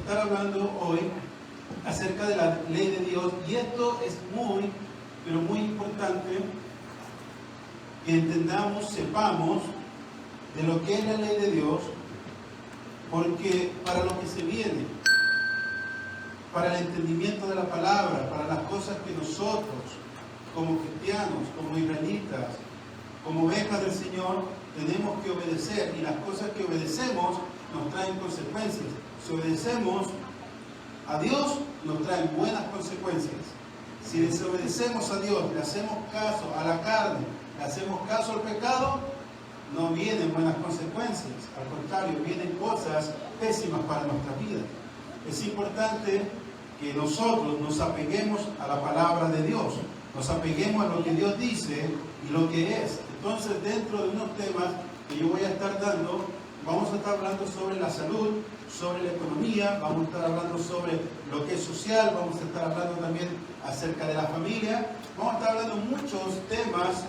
estar hablando hoy acerca de la ley de Dios, y esto es muy, pero muy importante que entendamos, sepamos de lo que es la ley de Dios, porque para lo que se viene, para el entendimiento de la palabra, para las cosas que nosotros, como cristianos, como israelitas, como ovejas del Señor, tenemos que obedecer, y las cosas que obedecemos nos traen consecuencias. Si obedecemos a Dios, nos traen buenas consecuencias. Si desobedecemos a Dios, le hacemos caso a la carne, le hacemos caso al pecado, no vienen buenas consecuencias. Al contrario, vienen cosas pésimas para nuestra vida. Es importante que nosotros nos apeguemos a la palabra de Dios, nos apeguemos a lo que Dios dice y lo que es. Entonces, dentro de unos temas que yo voy a estar dando, vamos a estar hablando sobre la salud, sobre la economía, vamos a estar hablando sobre lo que es social, vamos a estar hablando también acerca de la familia, vamos a estar hablando muchos temas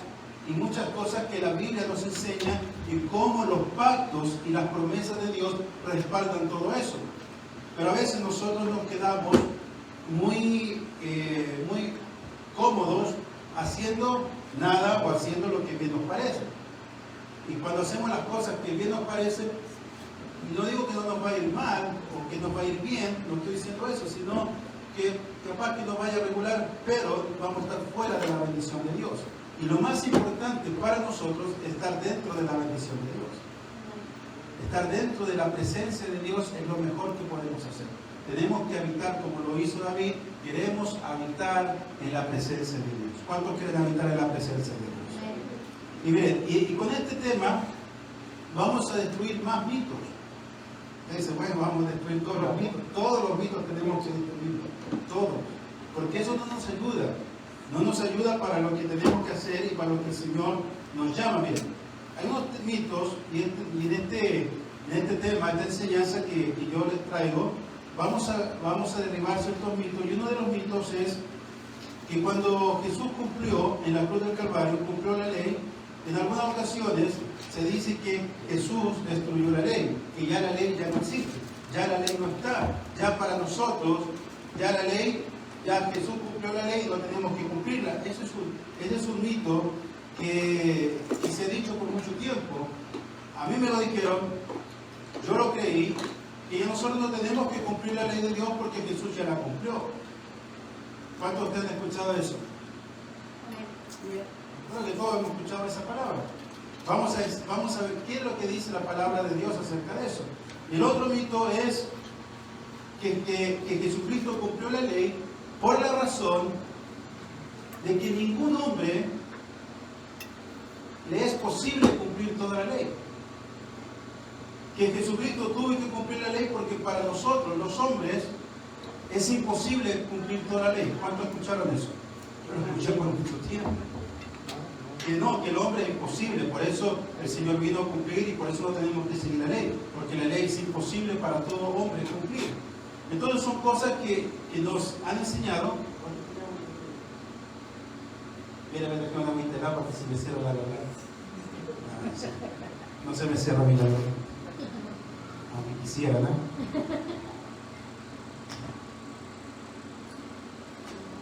y muchas cosas que la Biblia nos enseña y cómo los pactos y las promesas de Dios respaldan todo eso. Pero a veces nosotros nos quedamos muy cómodos haciendo nada o haciendo lo que bien nos parece. Y cuando hacemos las cosas que bien nos parece, no digo que no nos va a ir mal o que nos va a ir bien, no estoy diciendo eso, sino que capaz que nos vaya regular, pero vamos a estar fuera de la bendición de Dios. Y lo más importante para nosotros es estar dentro de la bendición de Dios. Estar dentro de la presencia de Dios es lo mejor que podemos hacer. Tenemos que habitar como lo hizo David. Queremos habitar en la presencia de Dios. ¿Cuántos quieren habitar en la presencia de Dios? Y miren, y con este tema vamos a destruir más mitos. Dice, bueno, vamos a destruir todos los mitos. Todos los mitos tenemos que destruirlos. Todos. Porque eso no nos ayuda. No nos ayuda para lo que tenemos que hacer y para lo que el Señor nos llama. Miren, hay unos mitos, y en este tema, esta enseñanza que yo les traigo, vamos a derribar ciertos mitos. Y uno de los mitos es que cuando Jesús cumplió en la cruz del Calvario, cumplió la ley, en algunas ocasiones se dice que Jesús destruyó la ley, que ya la ley ya no existe, ya la ley no está, ya para nosotros, ya la ley, ya Jesús cumplió la ley, no tenemos que cumplirla. Ese es un mito que se ha dicho por mucho tiempo. A mí me lo dijeron, yo lo creí, que nosotros no tenemos que cumplir la ley de Dios porque Jesús ya la cumplió. ¿Cuántos de ustedes han escuchado eso? Creo que todos hemos escuchado esa palabra. Vamos a ver qué es lo que dice la palabra de Dios acerca de eso. El otro mito es que Jesucristo cumplió la ley por la razón de que ningún hombre le es posible cumplir toda la ley. Que Jesucristo tuvo que cumplir la ley porque para nosotros, los hombres, es imposible cumplir toda la ley. ¿Cuántos escucharon eso? Yo lo escuché por mucho tiempo. Que no, que el hombre es imposible, por eso el Señor vino a cumplir y por eso no tenemos que seguir la ley, porque la ley es imposible para todo hombre cumplir. Entonces son cosas que nos han enseñado. Mira, que no me interesa porque se me cierra la garganta. No se me cierra mi garganta. Aunque quisiera, ¿no?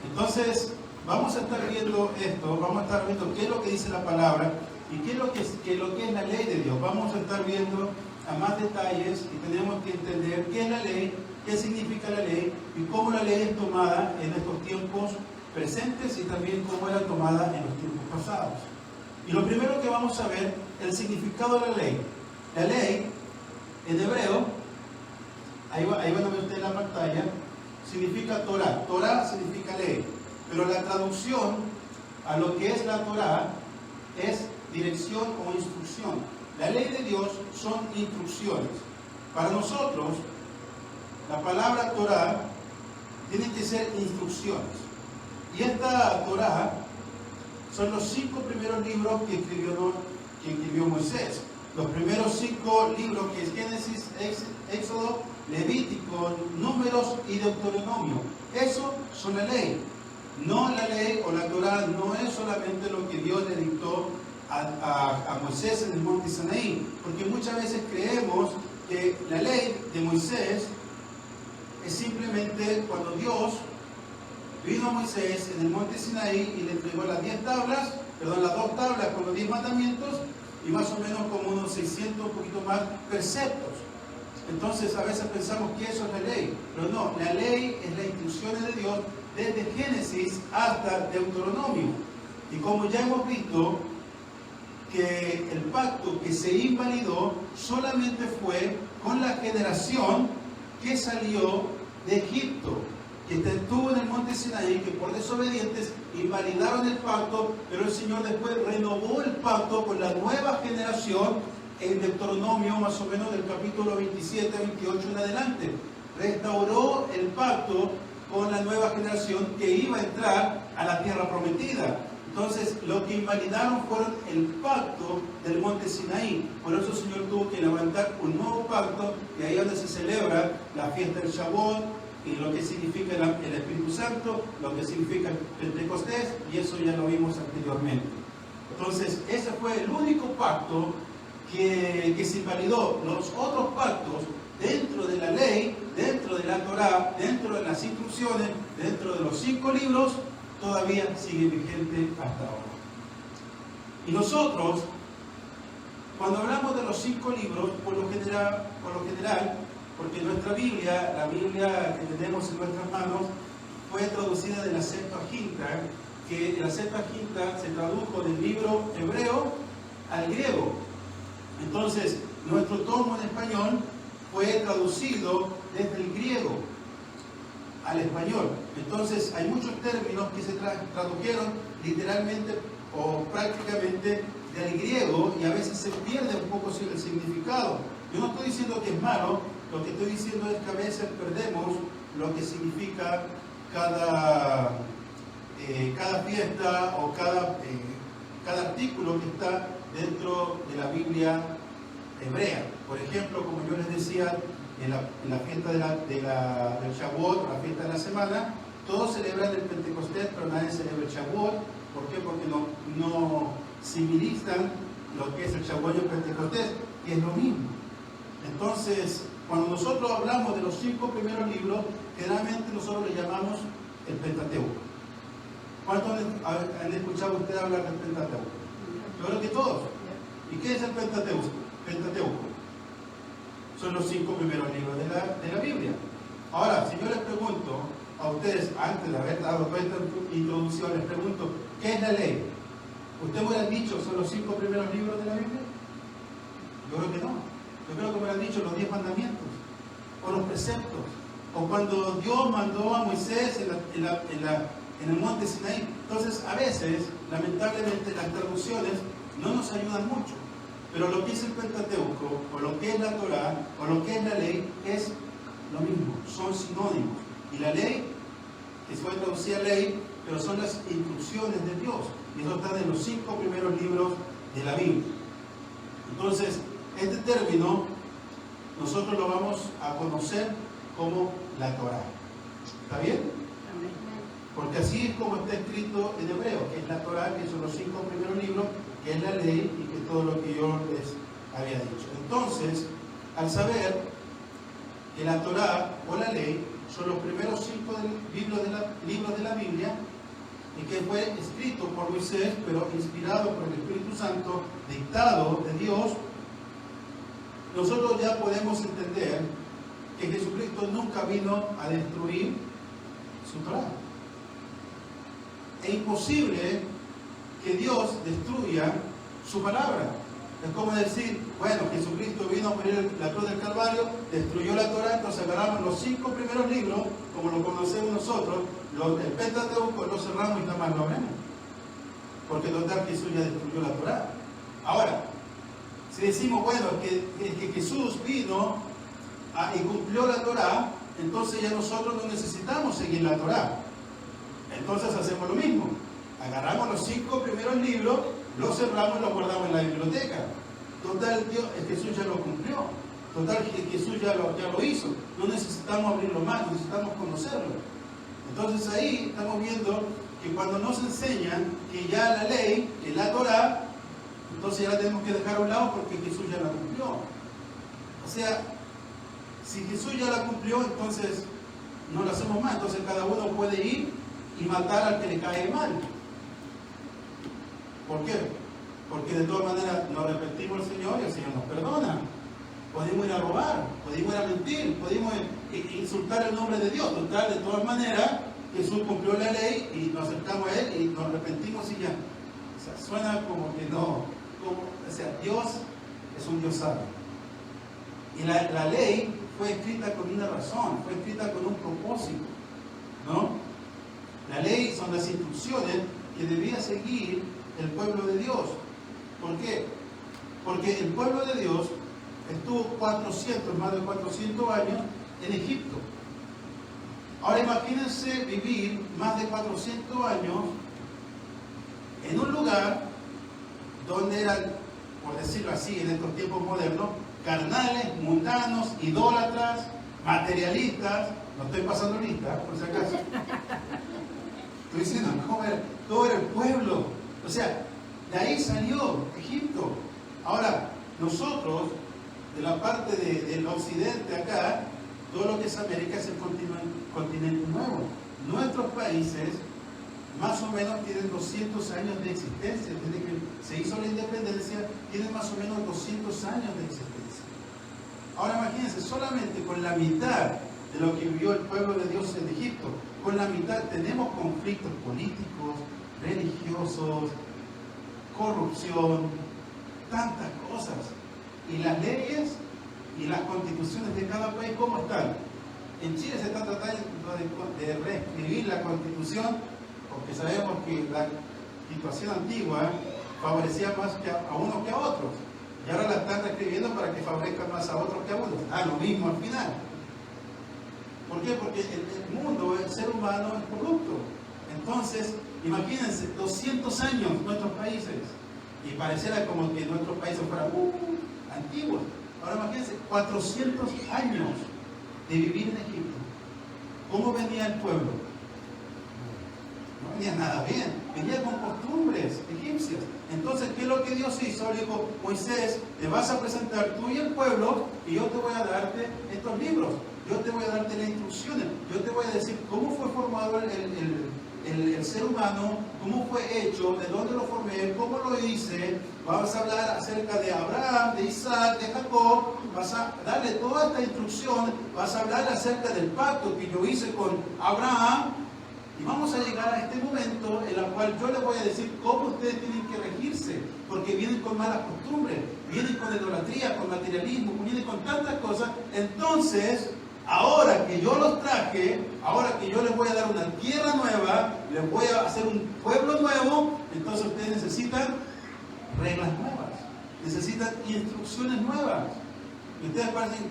Entonces, vamos a estar viendo esto, vamos a estar viendo qué es lo que dice la palabra y qué es lo que es la ley de Dios. Vamos a estar viendo a más detalles y tenemos que entender qué es la ley, qué significa la ley y cómo la ley es tomada en estos tiempos presentes y también cómo era tomada en los tiempos pasados. Y lo primero que vamos a ver es el significado de la ley. La ley, en hebreo, ahí van a ver ustedes en la pantalla, significa Torah. Torah significa ley. Pero la traducción a lo que es la Torah es dirección o instrucción. La ley de Dios son instrucciones. Para nosotros, la palabra Torah tiene que ser instrucciones. Y esta Torah son los 5 primeros libros que escribió Moisés. Los primeros 5 libros que es Génesis, Éxodo, Levítico, Números y Deuteronomio. Eso son la ley. No la ley o la Torah no es solamente lo que Dios le dictó a Moisés en el monte Sinaí, porque muchas veces creemos que la ley de Moisés es simplemente cuando Dios vino a Moisés en el monte Sinaí y le entregó las 2 tablas con los 10 mandamientos y más o menos como unos 600, un poquito más, preceptos. Entonces a veces pensamos que eso es la ley, pero no, la ley es las instrucciones de Dios desde Génesis hasta Deuteronomio. Y como ya hemos visto que el pacto que se invalidó solamente fue con la generación que salió de Egipto, que estuvo en el monte Sinaí, que por desobedientes invalidaron el pacto, pero el Señor después renovó el pacto con la nueva generación en Deuteronomio, más o menos del capítulo 27, 28 en adelante. Restauró el pacto con la nueva generación que iba a entrar a la tierra prometida. Entonces, lo que invalidaron fueron el pacto del monte Sinaí. Por eso el Señor tuvo que levantar un nuevo pacto, y ahí es donde se celebra la fiesta del Shavuot, y lo que significa el Espíritu Santo, lo que significa el Pentecostés, y eso ya lo vimos anteriormente. Entonces, ese fue el único pacto que se invalidó. Los otros pactos, dentro de la ley, dentro de la Torá, dentro de las instrucciones, dentro de los 5 libros, todavía sigue vigente hasta ahora. Y nosotros, cuando hablamos de los 5 libros, por lo general, porque nuestra Biblia, la Biblia que tenemos en nuestras manos, fue traducida de la Septuaginta, que la Septuaginta se tradujo del libro hebreo al griego. Entonces, nuestro tomo en español fue traducido desde el griego al español. Entonces, hay muchos términos que se tradujeron literalmente o prácticamente del griego, y a veces se pierde un poco el significado. Yo no estoy diciendo que es malo, lo que estoy diciendo es que a veces perdemos lo que significa cada fiesta o cada artículo que está dentro de la Biblia hebrea. Por ejemplo, como yo les decía, en la fiesta del Shavuot, la fiesta de la semana, todos celebran el Pentecostés, pero nadie celebra el Shavuot. ¿Por qué? Porque no similizan lo que es el Shavuot y el Pentecostés, y es lo mismo. Entonces, cuando nosotros hablamos de los 5 primeros libros, generalmente nosotros le llamamos el Pentateuco. ¿Cuántos han escuchado ustedes hablar del Pentateuco? Yo creo que todos. ¿Y qué es el Pentateuco? Son los 5 primeros libros de la Biblia. Ahora, si yo les pregunto a ustedes, antes de haber dado toda esta introducción, les pregunto, ¿qué es la ley? ¿Ustedes me hubieran dicho, son los 5 primeros libros de la Biblia? Yo creo que no. Yo creo que me hubieran dicho los 10 mandamientos, o los preceptos, o cuando Dios mandó a Moisés en el monte Sinaí. Entonces, a veces, lamentablemente, las traducciones no nos ayudan mucho. Pero lo que es el Pentateuco, o lo que es la Torá, o lo que es la ley, es lo mismo, son sinónimos. Y la ley, que se puede traducir a ley, pero son las instrucciones de Dios. Y eso está en los 5 primeros libros de la Biblia. Entonces, este término, nosotros lo vamos a conocer como la Torá. ¿Está bien? Porque así es como está escrito en hebreo, que es la Torá, que son los 5 primeros libros, que es la ley y que todo lo que yo les había dicho. Entonces, al saber que la Torá o la ley son los primeros 5 libros de la Biblia, y que fue escrito por Moisés, pero inspirado por el Espíritu Santo, dictado de Dios, nosotros ya podemos entender que Jesucristo nunca vino a destruir su Torá. Es imposible que Dios destruya su palabra. Es como decir, bueno, Jesucristo vino a morir en la cruz del Calvario, destruyó la Torá, entonces agarramos los 5 primeros libros, como lo conocemos nosotros, el Pentateuco, lo cerramos y jamás lo abrimos. Porque total Jesús ya destruyó la Torá. Ahora, si decimos, bueno, que Jesús vino y cumplió la Torá, entonces ya nosotros no necesitamos seguir la Torá. Entonces hacemos lo mismo. Agarramos los 5 primeros libros, los cerramos y los guardamos en la biblioteca. Total, Jesús ya lo cumplió. Total, Jesús ya lo hizo. No necesitamos abrirlo más, necesitamos conocerlo. Entonces ahí estamos viendo que cuando nos enseñan que ya la ley, que la Torá, entonces ya la tenemos que dejar a un lado porque Jesús ya la cumplió. O sea, si Jesús ya la cumplió, entonces no lo hacemos más. Entonces cada uno puede ir y matar al que le cae mal. ¿Por qué? Porque de todas maneras nos arrepentimos al Señor y el Señor nos perdona. Podemos ir a robar, podemos ir a mentir, podemos insultar el nombre de Dios. Total, de todas maneras, Jesús cumplió la ley y nos acercamos a Él y nos arrepentimos y ya. O sea, suena como que no. O sea, Dios es un Dios sabio. Y la ley fue escrita con una razón, fue escrita con un propósito, ¿no? La ley son las instrucciones que debía seguir el pueblo de Dios. ¿Por qué? Porque el pueblo de Dios estuvo más de 400 años en Egipto. Ahora imagínense vivir más de 400 años en un lugar donde eran, por decirlo así, en estos tiempos modernos, carnales, mundanos, idólatras, materialistas. No estoy pasando lista, por si acaso. Estoy diciendo, ¿cómo era el pueblo? O sea, de ahí salió Egipto. Ahora, nosotros, de la parte del occidente acá, todo lo que es América es el continente nuevo. Nuestros países, más o menos, tienen 200 años de existencia. Desde que se hizo la independencia, tienen más o menos 200 años de existencia. Ahora imagínense, solamente con la mitad de lo que vivió el pueblo de Dios en Egipto, con la mitad tenemos conflictos políticos, religiosos, corrupción, tantas cosas. Y las leyes y las constituciones de cada país, ¿cómo están? En Chile se está tratando de reescribir la constitución porque sabemos que la situación antigua favorecía más a unos que a otros. Y ahora la están reescribiendo para que favorezca más a otros que a unos. Lo mismo al final. ¿Por qué? Porque el mundo, el ser humano es corrupto. Entonces, imagínense, 200 años nuestros países. Y pareciera como que nuestros países fueran antiguos. Ahora imagínense, 400 años de vivir en Egipto. ¿Cómo venía el pueblo? No venía nada bien. Venía con costumbres egipcias. Entonces, ¿qué es lo que Dios hizo? Le dijo, Moisés, te vas a presentar tú y el pueblo y yo te voy a darte estos libros. Yo te voy a darte las instrucciones. Yo te voy a decir cómo fue formado el ser humano, cómo fue hecho, de dónde lo formé, cómo lo hice. Vamos a hablar acerca de Abraham, de Isaac, de Jacob. Vas a darle toda esta instrucción. Vas a hablar acerca del pacto que yo hice con Abraham. Y vamos a llegar a este momento en el cual yo les voy a decir cómo ustedes tienen que regirse, porque vienen con malas costumbres, vienen con idolatría, con materialismo, vienen con tantas cosas. Entonces, ahora que yo los traje, ahora que yo les voy a dar una tierra nueva, les voy a hacer un pueblo nuevo, entonces ustedes necesitan reglas nuevas, necesitan instrucciones nuevas. Y ustedes parecen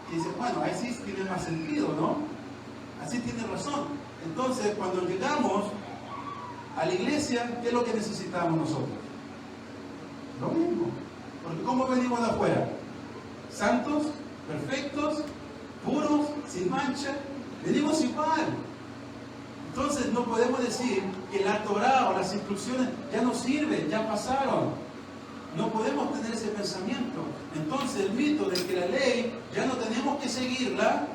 que dicen, bueno, ahí sí tiene más sentido, ¿no? Así tiene razón. Entonces, cuando llegamos a la iglesia, ¿qué es lo que necesitamos nosotros? Lo mismo. Porque ¿cómo venimos de afuera? Santos, perfectos, puros, sin mancha. Venimos igual. Entonces, no podemos decir que la Torá o las instrucciones ya no sirven, ya pasaron. No podemos tener ese pensamiento. Entonces, el mito de que la ley ya no tenemos que seguirla,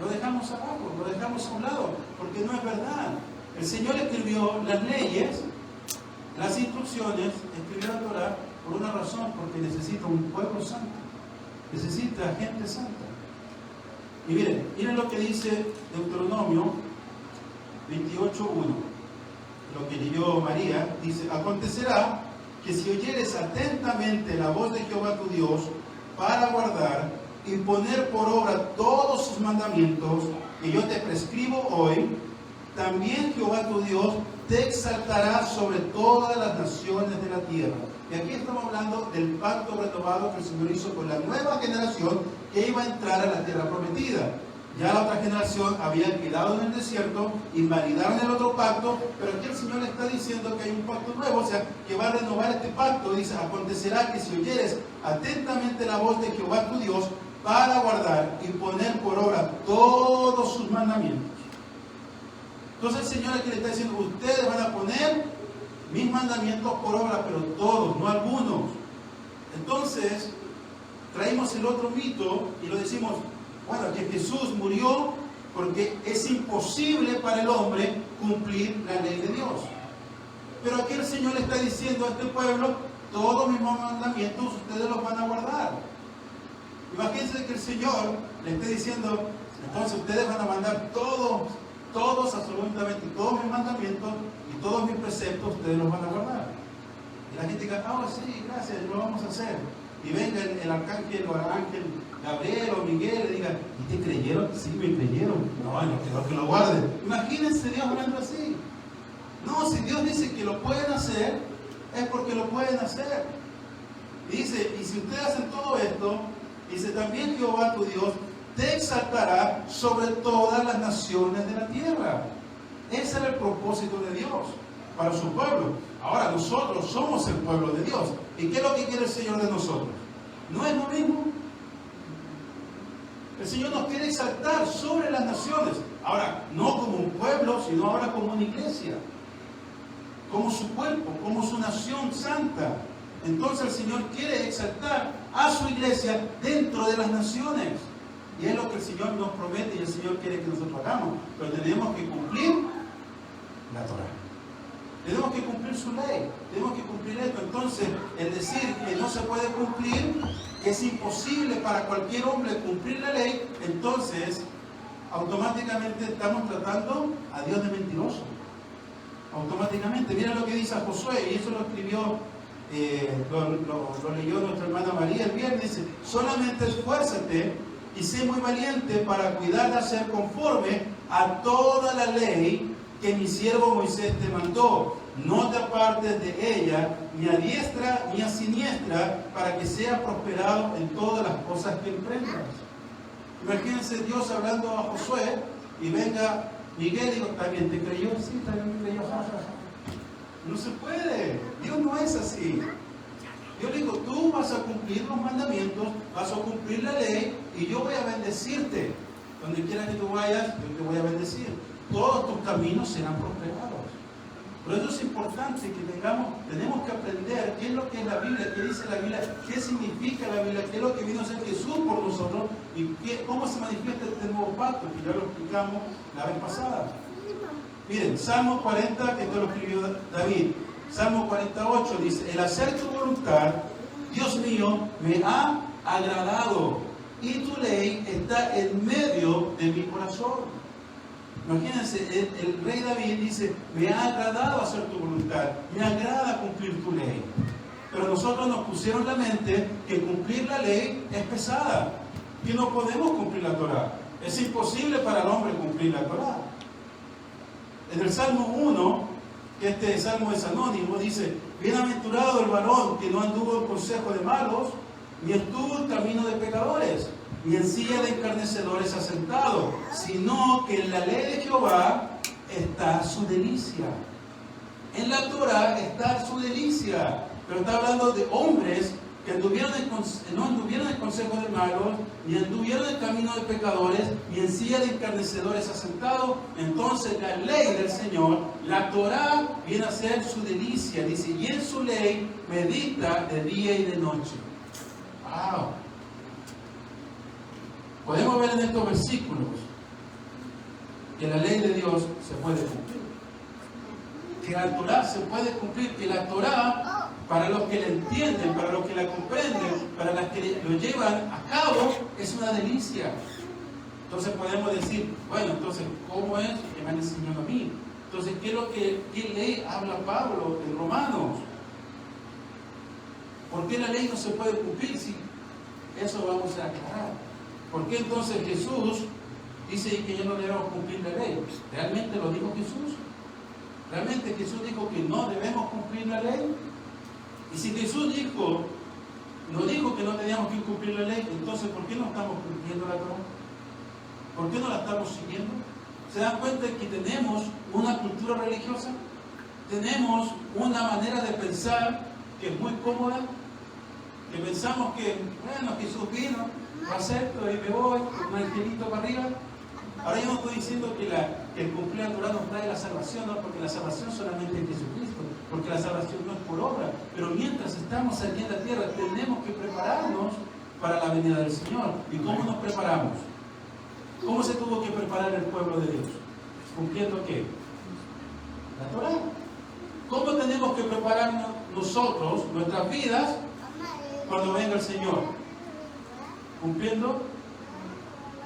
lo dejamos abajo, lo dejamos a un lado, porque no es verdad. El Señor escribió las leyes, las instrucciones, escribió la Torá por una razón, porque necesita un pueblo santo, necesita gente santa. Y miren lo que dice Deuteronomio 28:1, lo que leyó María, dice, acontecerá que si oyeres atentamente la voz de Jehová tu Dios para guardar y poner por obra todos sus mandamientos que yo te prescribo hoy, también Jehová tu Dios te exaltará sobre todas las naciones de la tierra. Y aquí estamos hablando del pacto renovado que el Señor hizo con la nueva generación que iba a entrar a la tierra prometida. Ya la otra generación había quedado en el desierto, invalidaron el otro pacto, pero aquí el Señor le está diciendo que hay un pacto nuevo, o sea, que va a renovar este pacto. Dice, acontecerá que si oyeres atentamente la voz de Jehová tu Dios, para guardar y poner por obra todos sus mandamientos. Entonces el Señor aquí le está diciendo, ustedes van a poner mis mandamientos por obra, pero todos, no algunos. Entonces, traemos el otro mito y lo decimos, bueno, que Jesús murió porque es imposible para el hombre cumplir la ley de Dios. Pero aquí el Señor le está diciendo a este pueblo, todos mis mandamientos ustedes los van a guardar. Imagínense que el Señor le esté diciendo, entonces ustedes van a mandar todos, absolutamente todos mis mandamientos y todos mis preceptos, ustedes los van a guardar. Y la gente diga, sí, gracias, lo vamos a hacer. Y venga el arcángel o el ángel Gabriel o Miguel y diga, ¿y te creyeron? Sí, me creyeron. No, bueno, que lo guarden. Imagínense Dios hablando así. No, si Dios dice que lo pueden hacer, es porque lo pueden hacer. Y dice, y si ustedes hacen todo esto, dice, también Jehová tu Dios te exaltará sobre todas las naciones de la tierra. Ese era el propósito de Dios para su pueblo. Ahora nosotros somos el pueblo de Dios. ¿Y qué es lo que quiere el Señor de nosotros? ¿No es lo mismo? El Señor nos quiere exaltar sobre las naciones. Ahora, no como un pueblo, sino ahora como una iglesia. Como su cuerpo, como su nación santa. Entonces el Señor quiere exaltar a su iglesia dentro de las naciones. Y es lo que el Señor nos promete y el Señor quiere que nosotros hagamos. Pero tenemos que cumplir la Torah. Tenemos que cumplir su ley. Tenemos que cumplir esto. Entonces, el decir que no se puede cumplir, que es imposible para cualquier hombre cumplir la ley, entonces, automáticamente estamos tratando a Dios de mentiroso. Automáticamente. Mira lo que dice a Josué, y eso lo escribió, lo leyó nuestra hermana María el viernes. Dice, solamente esfuérzate y sé muy valiente para cuidar de hacer conforme a toda la ley que mi siervo Moisés te mandó. No te apartes de ella, ni a diestra ni a siniestra, para que seas prosperado en todas las cosas que emprendas. Imagínense Dios hablando a Josué y venga Miguel y digo, ¿también te creyó? Sí, también me creyó. No se puede. Dios no es así. Yo le digo, tú vas a cumplir los mandamientos, vas a cumplir la ley y yo voy a bendecirte. Donde quiera que tú vayas, yo te voy a bendecir. Todos tus caminos serán prosperados. Por eso es importante que tenemos que aprender qué es lo que es la Biblia, qué dice la Biblia, qué significa la Biblia, qué es lo que vino a hacer Jesús por nosotros y cómo se manifiesta este nuevo pacto, que ya lo explicamos la vez pasada. Miren, Salmo 40, que esto lo escribió David. Salmo 48 dice, el hacer tu voluntad, Dios mío, me ha agradado y tu ley está en medio de mi corazón. Imagínense, el rey David dice, me ha agradado hacer tu voluntad, me agrada cumplir tu ley. Pero nosotros nos pusieron en la mente que cumplir la ley es pesada, que no podemos cumplir la Torah. Es imposible para el hombre cumplir la Torah. En el Salmo 1, que este salmo es anónimo, dice, bienaventurado el varón que no anduvo en consejo de malos, ni estuvo en camino de pecadores, ni en silla de escarnecedores asentado, sino que en la ley de Jehová está su delicia. En la Torah está su delicia. Pero está hablando de hombres que no anduvieron en consejo de malos, ni anduvieron en camino de pecadores, ni en silla de escarnecedores asentado. Entonces la ley del Señor, la Torah, viene a ser su delicia. Dice, y en su ley medita de día y de noche. ¡Wow! Podemos ver en estos versículos que la ley de Dios se puede cumplir. Que la Torah se puede cumplir, que la Torah, para los que la entienden, para los que la comprenden, para los que lo llevan a cabo, es una delicia. Entonces podemos decir, bueno, entonces, ¿cómo es que me han enseñado a mí? Entonces, ¿qué ley habla Pablo en Romanos? ¿Por qué la ley no se puede cumplir? Si eso vamos a aclarar. ¿Por qué entonces Jesús dice que ya no debemos cumplir la ley? ¿Realmente lo dijo Jesús? ¿Realmente Jesús dijo que no debemos cumplir la ley? Y si Jesús no dijo que no teníamos que cumplir la ley, entonces ¿por qué no estamos cumpliendo la Torah? ¿Por qué no la estamos siguiendo? ¿Se dan cuenta de que tenemos una cultura religiosa? Tenemos una manera de pensar que es muy cómoda, que pensamos que, bueno, Jesús vino, lo acepto y me voy, un angelito para arriba. Ahora yo no estoy diciendo que el cumplir la Torah nos trae la salvación, no, porque la salvación solamente es Jesucristo, porque la salvación no es por obra. Pero mientras estamos aquí en la tierra, tenemos que prepararnos para la venida del Señor. ¿Y cómo nos preparamos? ¿Cómo se tuvo que preparar el pueblo de Dios? ¿Cumpliendo qué? La Torá. ¿Cómo tenemos que prepararnos nosotros, nuestras vidas, cuando venga el Señor? ¿Cumpliendo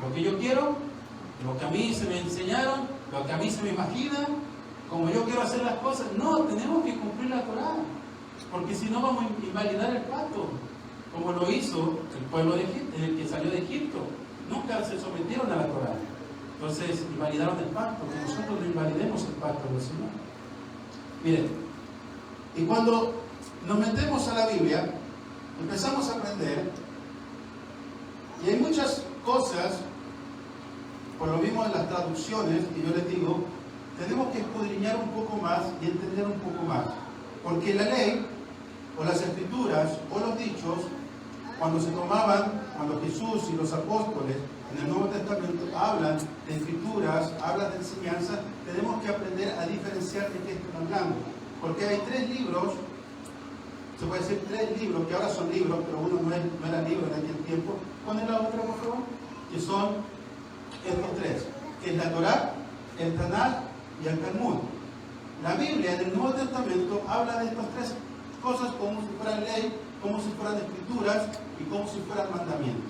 lo que yo quiero? ¿Lo que a mí se me enseñaron? ¿Lo que a mí se me imagina? ¿Como yo quiero hacer las cosas? No, tenemos que cumplir la Torá, porque si no vamos a invalidar el pacto, como lo hizo el pueblo de Egipto, el que salió de Egipto. Nunca se sometieron a la Torá. Entonces invalidaron el pacto, que nosotros no invalidemos el pacto del Señor. Miren, y cuando nos metemos a la Biblia, empezamos a aprender, y hay muchas cosas, por lo mismo en las traducciones, y yo les digo, tenemos que escudriñar un poco más y entender un poco más. Porque la ley, o las escrituras, o los dichos, cuando se tomaban, cuando Jesús y los apóstoles en el Nuevo Testamento hablan de escrituras, hablan de enseñanza, tenemos que aprender a diferenciar de qué están hablando. Porque hay 3 libros, se puede decir 3 libros, que ahora son libros, pero uno no era libro en aquel tiempo. Ponen la otra, por favor, que son estos 3, que es la Torá, el Tanaj y el Talmud. La Biblia en el Nuevo Testamento habla de estas 3 cosas como si fueran ley, como si fueran escrituras y como si fueran mandamientos.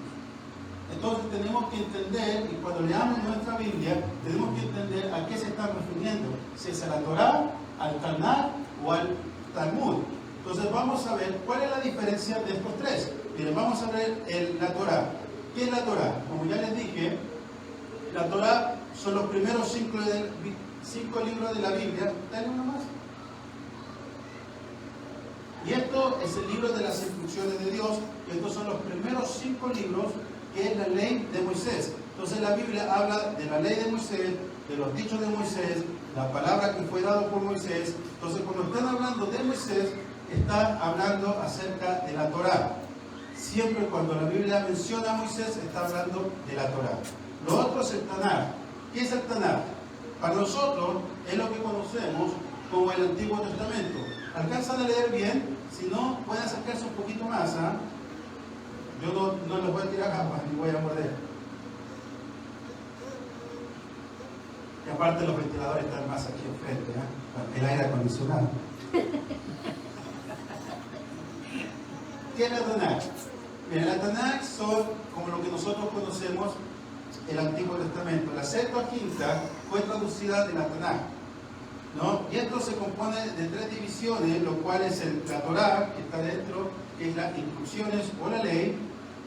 Entonces tenemos que entender, y cuando leamos nuestra Biblia, tenemos que entender a qué se están refiriendo, si es a la Torá, al Tanaj o al Talmud. Entonces vamos a ver cuál es la diferencia de estos 3. Miren, vamos a ver la Torá. ¿Qué es la Torá? Como ya les dije, la Torá son los primeros 5 libros de la Biblia. Dale uno más. Y esto es el libro de las instrucciones de Dios. Y estos son los primeros 5 libros, que es la ley de Moisés. Entonces la Biblia habla de la ley de Moisés, de los dichos de Moisés, la palabra que fue dada por Moisés. Entonces cuando están hablando de Moisés, están hablando acerca de la Torá. Siempre cuando la Biblia menciona a Moisés, está hablando de la Torá. Lo otro es el Tanaj. ¿Qué es el Tanaj? Para nosotros es lo que conocemos como el Antiguo Testamento. ¿Alcanzan a leer bien? Si no, pueden acercarse un poquito más. Yo no les voy a tirar gafas ni voy a morder. Y aparte los ventiladores están más aquí enfrente, el aire acondicionado. ¿Qué es la Tanaj? Miren, la Tanaj son como lo que nosotros conocemos el Antiguo Testamento. La Septuaginta fue traducida de la Tanaj, ¿no? Y esto se compone de 3 divisiones, lo cual es la Torá, que está dentro, que es las instrucciones o la ley,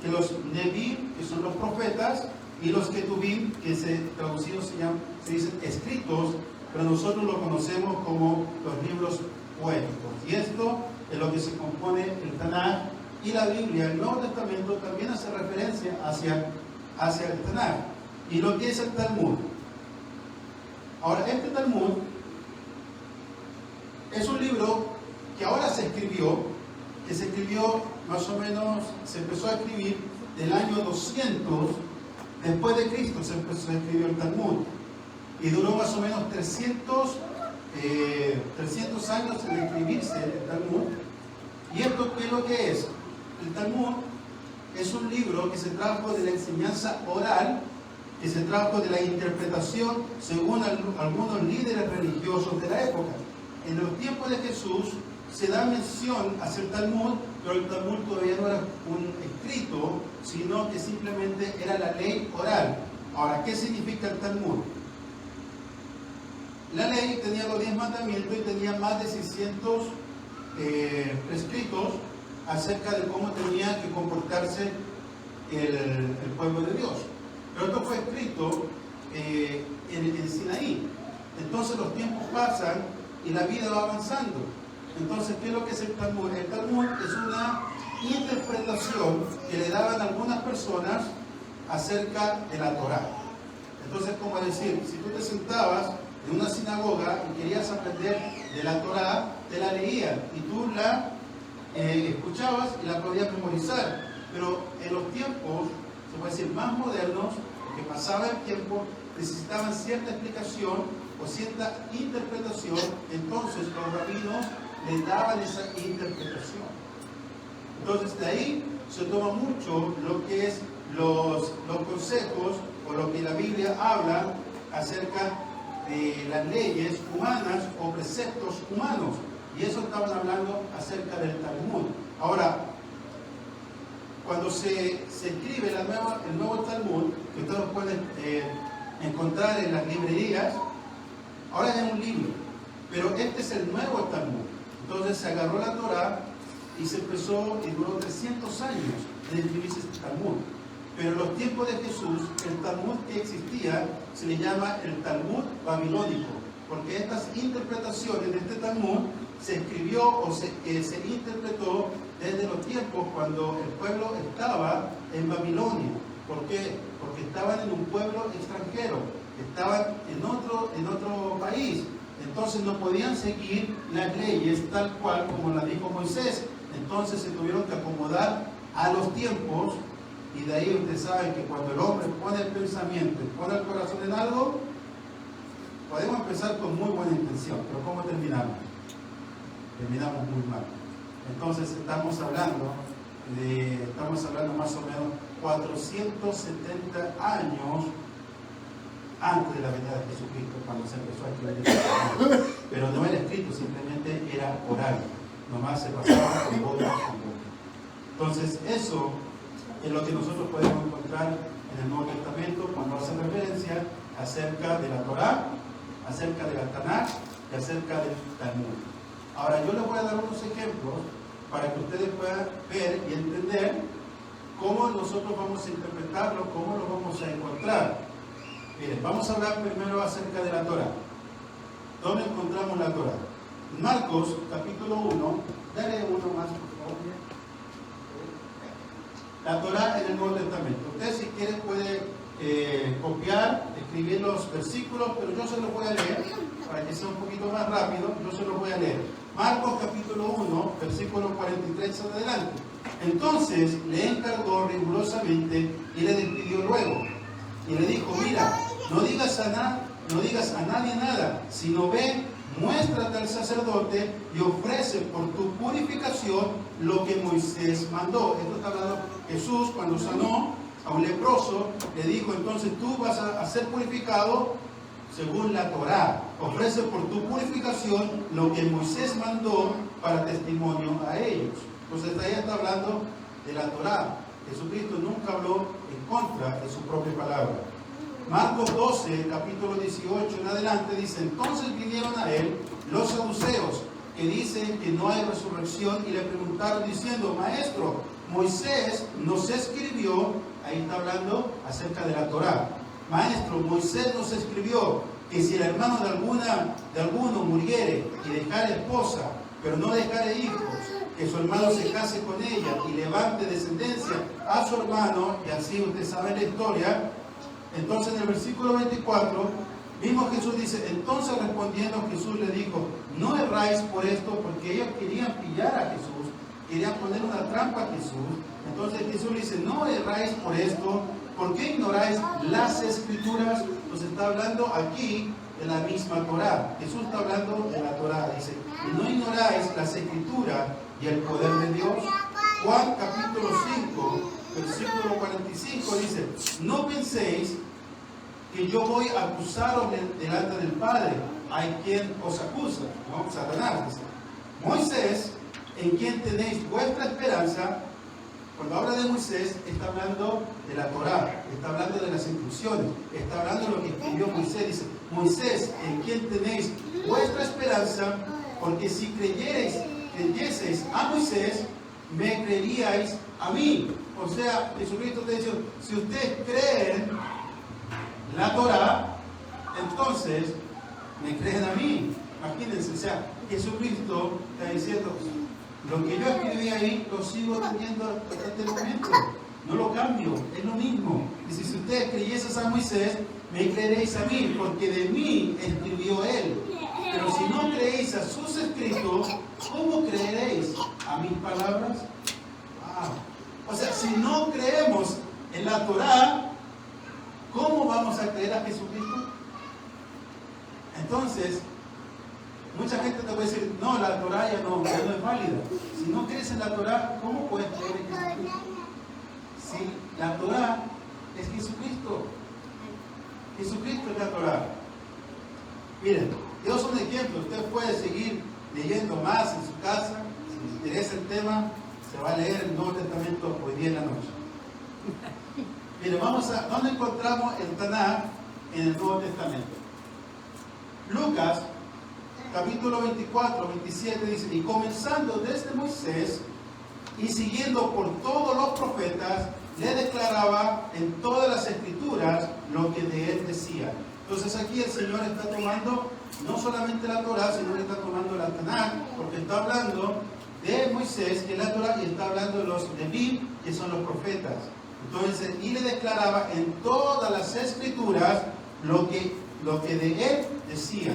que los Nevi'im, que son los profetas, y los Ketuvim, que traducidos se dicen escritos, pero nosotros lo conocemos como los libros poéticos. Y esto es lo que se compone el Tanaj, y la Biblia, el Nuevo Testamento, también hace referencia hacia el Tanaj, y lo que es el Talmud. Ahora, este Talmud es un libro que ahora se escribió más o menos, se empezó a escribir del año 200 después de Cristo, se escribió el Talmud, y duró más o menos 300 años en escribirse el Talmud. ¿Y esto qué es lo que es? El Talmud es un libro que se trajo de la enseñanza oral, que se trajo de la interpretación según algunos líderes religiosos de la época. En los tiempos de Jesús se da mención hacia el Talmud, pero el Talmud todavía no era un escrito, sino que simplemente era la ley oral. Ahora, ¿qué significa el Talmud? La ley tenía los 10 mandamientos y tenía más de 600 prescritos acerca de cómo tenía que comportarse el pueblo de Dios. Pero esto fue escrito en Sinaí. Entonces los tiempos pasan y la vida va avanzando. Entonces, ¿qué es lo que es el Talmud? El Talmud es una interpretación que le daban algunas personas acerca de la Torá. Entonces, como decir, si tú te sentabas en una sinagoga y querías aprender de la Torá, te la leían y tú la escuchabas y la podías memorizar. Pero en los tiempos, se puede decir, más modernos, porque pasaba el tiempo, necesitaban cierta explicación o cierta interpretación, entonces los rabinos les daban esa interpretación. Entonces de ahí se toma mucho lo que es los consejos o o lo que la Biblia habla acerca de las leyes humanas o preceptos humanos. Y eso estaban hablando acerca del Talmud. Ahora, cuando se escribe el nuevo Talmud, que ustedes pueden encontrar en las librerías, ahora es un libro, pero este es el nuevo Talmud. Entonces se agarró la Torá y se empezó y duró 300 años en escribirse este Talmud. Pero en los tiempos de Jesús, el Talmud que existía se le llama el Talmud babilónico, porque estas interpretaciones de este Talmud se escribió o se interpretó desde los tiempos cuando el pueblo estaba en Babilonia. ¿Por qué? Porque estaban en un pueblo extranjero, estaban en otro país. Entonces no podían seguir las leyes tal cual como las dijo Moisés. Entonces se tuvieron que acomodar a los tiempos. Y de ahí ustedes saben que cuando el hombre pone el pensamiento y pone el corazón en algo, podemos empezar con muy buena intención, pero ¿cómo terminamos? Terminamos muy mal. Entonces estamos hablando más o menos 470 años antes de la venida de Jesucristo, cuando se empezó a escribir el Talmud. Pero no era escrito, simplemente era oral, nomás se pasaba de boca en boca. Entonces eso es lo que nosotros podemos encontrar en el Nuevo Testamento cuando hace referencia acerca de la Torá, acerca de la Tanaj y acerca del Talmud. Ahora yo les voy a dar unos ejemplos para que ustedes puedan ver y entender cómo nosotros vamos a interpretarlo, cómo lo vamos a encontrar. Miren, vamos a hablar primero acerca de la Torá. ¿Dónde encontramos la Torá? Marcos capítulo 1, dale uno más por favor. La Torá en el Nuevo Testamento. Usted si quiere puede copiar, escribir los versículos, pero yo se los voy a leer para que sea un poquito más rápido. Yo se los voy a leer. Marcos capítulo 1, versículo 43 en adelante. Entonces le encargó rigurosamente y le despidió luego. Y le dijo, mira, no digas a nadie nada, sino ve, muéstrate al sacerdote y ofrece por tu purificación lo que Moisés mandó. Esto está hablando Jesús cuando sanó a un leproso, le dijo, entonces tú vas a ser purificado según la Torá. Ofrece por tu purificación lo que Moisés mandó para testimonio a ellos. Entonces ahí está hablando de la Torá. Jesucristo nunca habló en contra de su propia palabra. Marcos 12, capítulo 18 en adelante dice, entonces vinieron a él los saduceos que dicen que no hay resurrección y le preguntaron diciendo, maestro, Moisés nos escribió, ahí está hablando acerca de la Torá, maestro, Moisés nos escribió que si el hermano de alguno muriere y dejare esposa, pero no dejare hijos, que su hermano se case con ella y levante descendencia a su hermano, y así usted sabe la historia. Entonces en el versículo 24, mismo Jesús dice, entonces respondiendo Jesús le dijo, no erráis por esto, porque ellos querían pillar a Jesús, querían poner una trampa a Jesús. Entonces Jesús le dice, no erráis por esto, ¿por qué ignoráis las Escrituras? Nos está hablando aquí de la misma Torá. Jesús está hablando de la Torá, dice, y no ignoráis las Escrituras y el poder de Dios. Juan capítulo 5, versículo 45 dice, no penséis que yo voy a acusaros delante del Padre. Hay quien os acusa, ¿no? Satanás dice. Moisés, en quien tenéis vuestra esperanza. Cuando habla de Moisés, está hablando de la Torá, está hablando de las instrucciones, está hablando de lo que escribió Moisés. Dice, Moisés, en quien tenéis vuestra esperanza, porque si creyeseis a Moisés, me creeríais a mí. O sea, Jesucristo te dice, si ustedes creen la Torá, entonces me creen a mí. Imagínense, o sea, Jesucristo está diciendo, lo que yo escribí ahí lo sigo teniendo hasta este momento, no lo cambio, es lo mismo. Dice, si ustedes creyesen a Moisés, me creeréis a mí, porque de mí escribió él. Pero si no creéis a sus escritos, ¿cómo creeréis a mis palabras? Wow. O sea, si no creemos en la Torá, ¿cómo vamos a creer a Jesucristo? Entonces, mucha gente te puede decir, no, la Torá ya no es válida. Si no crees en la Torá, ¿cómo puedes creer en Jesucristo? Si la Torá es Jesucristo. Jesucristo es la Torah. Miren, yo soy un ejemplo. Usted puede seguir leyendo más en su casa. Si le interesa el tema, se va a leer el Nuevo Testamento hoy día en la noche. Miren, ¿dónde encontramos el Tanaj en el Nuevo Testamento? Lucas, capítulo 24, 27 dice: y comenzando desde Moisés y siguiendo por todos los profetas, le declaraba en todas las escrituras lo que de él decía. Entonces aquí el Señor está tomando no solamente la Torah, sino que está tomando la Tanaj, porque está hablando de Moisés, que es la Torah, y está hablando de los Leví, que son los profetas. Entonces, y le declaraba en todas las escrituras lo que de él decía.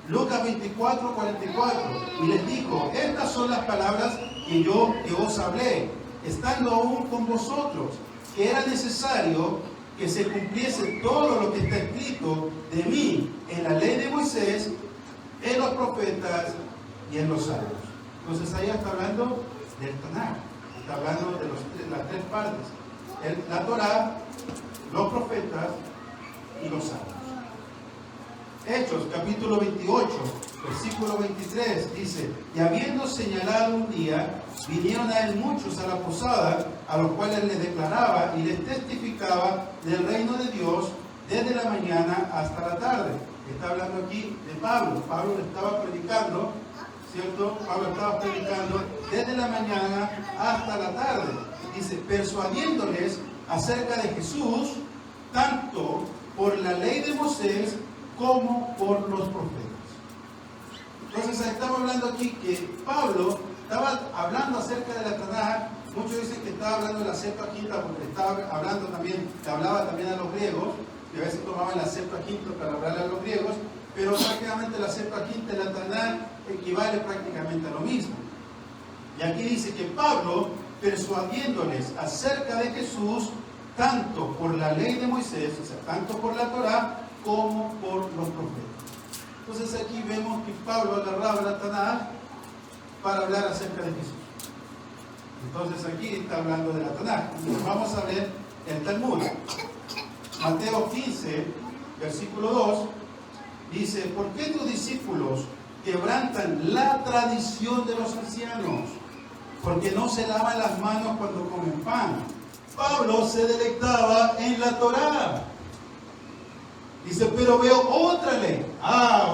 Lucas 24, 44, y les dijo: estas son las palabras que os hablé, estando aún con vosotros, que era necesario que se cumpliese todo lo que está escrito de mí en la ley de Moisés, en los profetas y en los salmos. Entonces ahí está hablando del Tanaj, está hablando de las tres partes: la Torah, los profetas y los salmos. Hechos, capítulo 28, versículo 23, dice: y habiendo señalado un día, vinieron a él muchos a la posada, a los cuales les declaraba y les testificaba del reino de Dios desde la mañana hasta la tarde. Está hablando aquí de Pablo. Pablo le estaba predicando, ¿cierto? Pablo estaba predicando desde la mañana hasta la tarde. Dice: persuadiéndoles acerca de Jesús, tanto por la ley de Moisés como por los profetas. Entonces estamos hablando aquí que Pablo estaba hablando acerca de la Tanaj. Muchos dicen que estaba hablando de la Septuaginta porque estaba hablando también, que hablaba también a los griegos, que a veces tomaban la Septuaginta para hablarle a los griegos, pero prácticamente la Septuaginta y la Tanaj equivale prácticamente a lo mismo. Y aquí dice que Pablo, persuadiéndoles acerca de Jesús, tanto por la ley de Moisés, o sea, tanto por la Torah, como por los profetas. Entonces aquí vemos que Pablo agarraba la Tanaj para hablar acerca de Jesús. Entonces aquí está hablando de la Tanaj. Entonces vamos a ver el Talmud. Mateo 15, versículo 2, dice: ¿por qué tus discípulos quebrantan la tradición de los ancianos? Porque no se lavan las manos cuando comen pan. Pablo se deleitaba en la Torah. Dice: pero veo otra ley.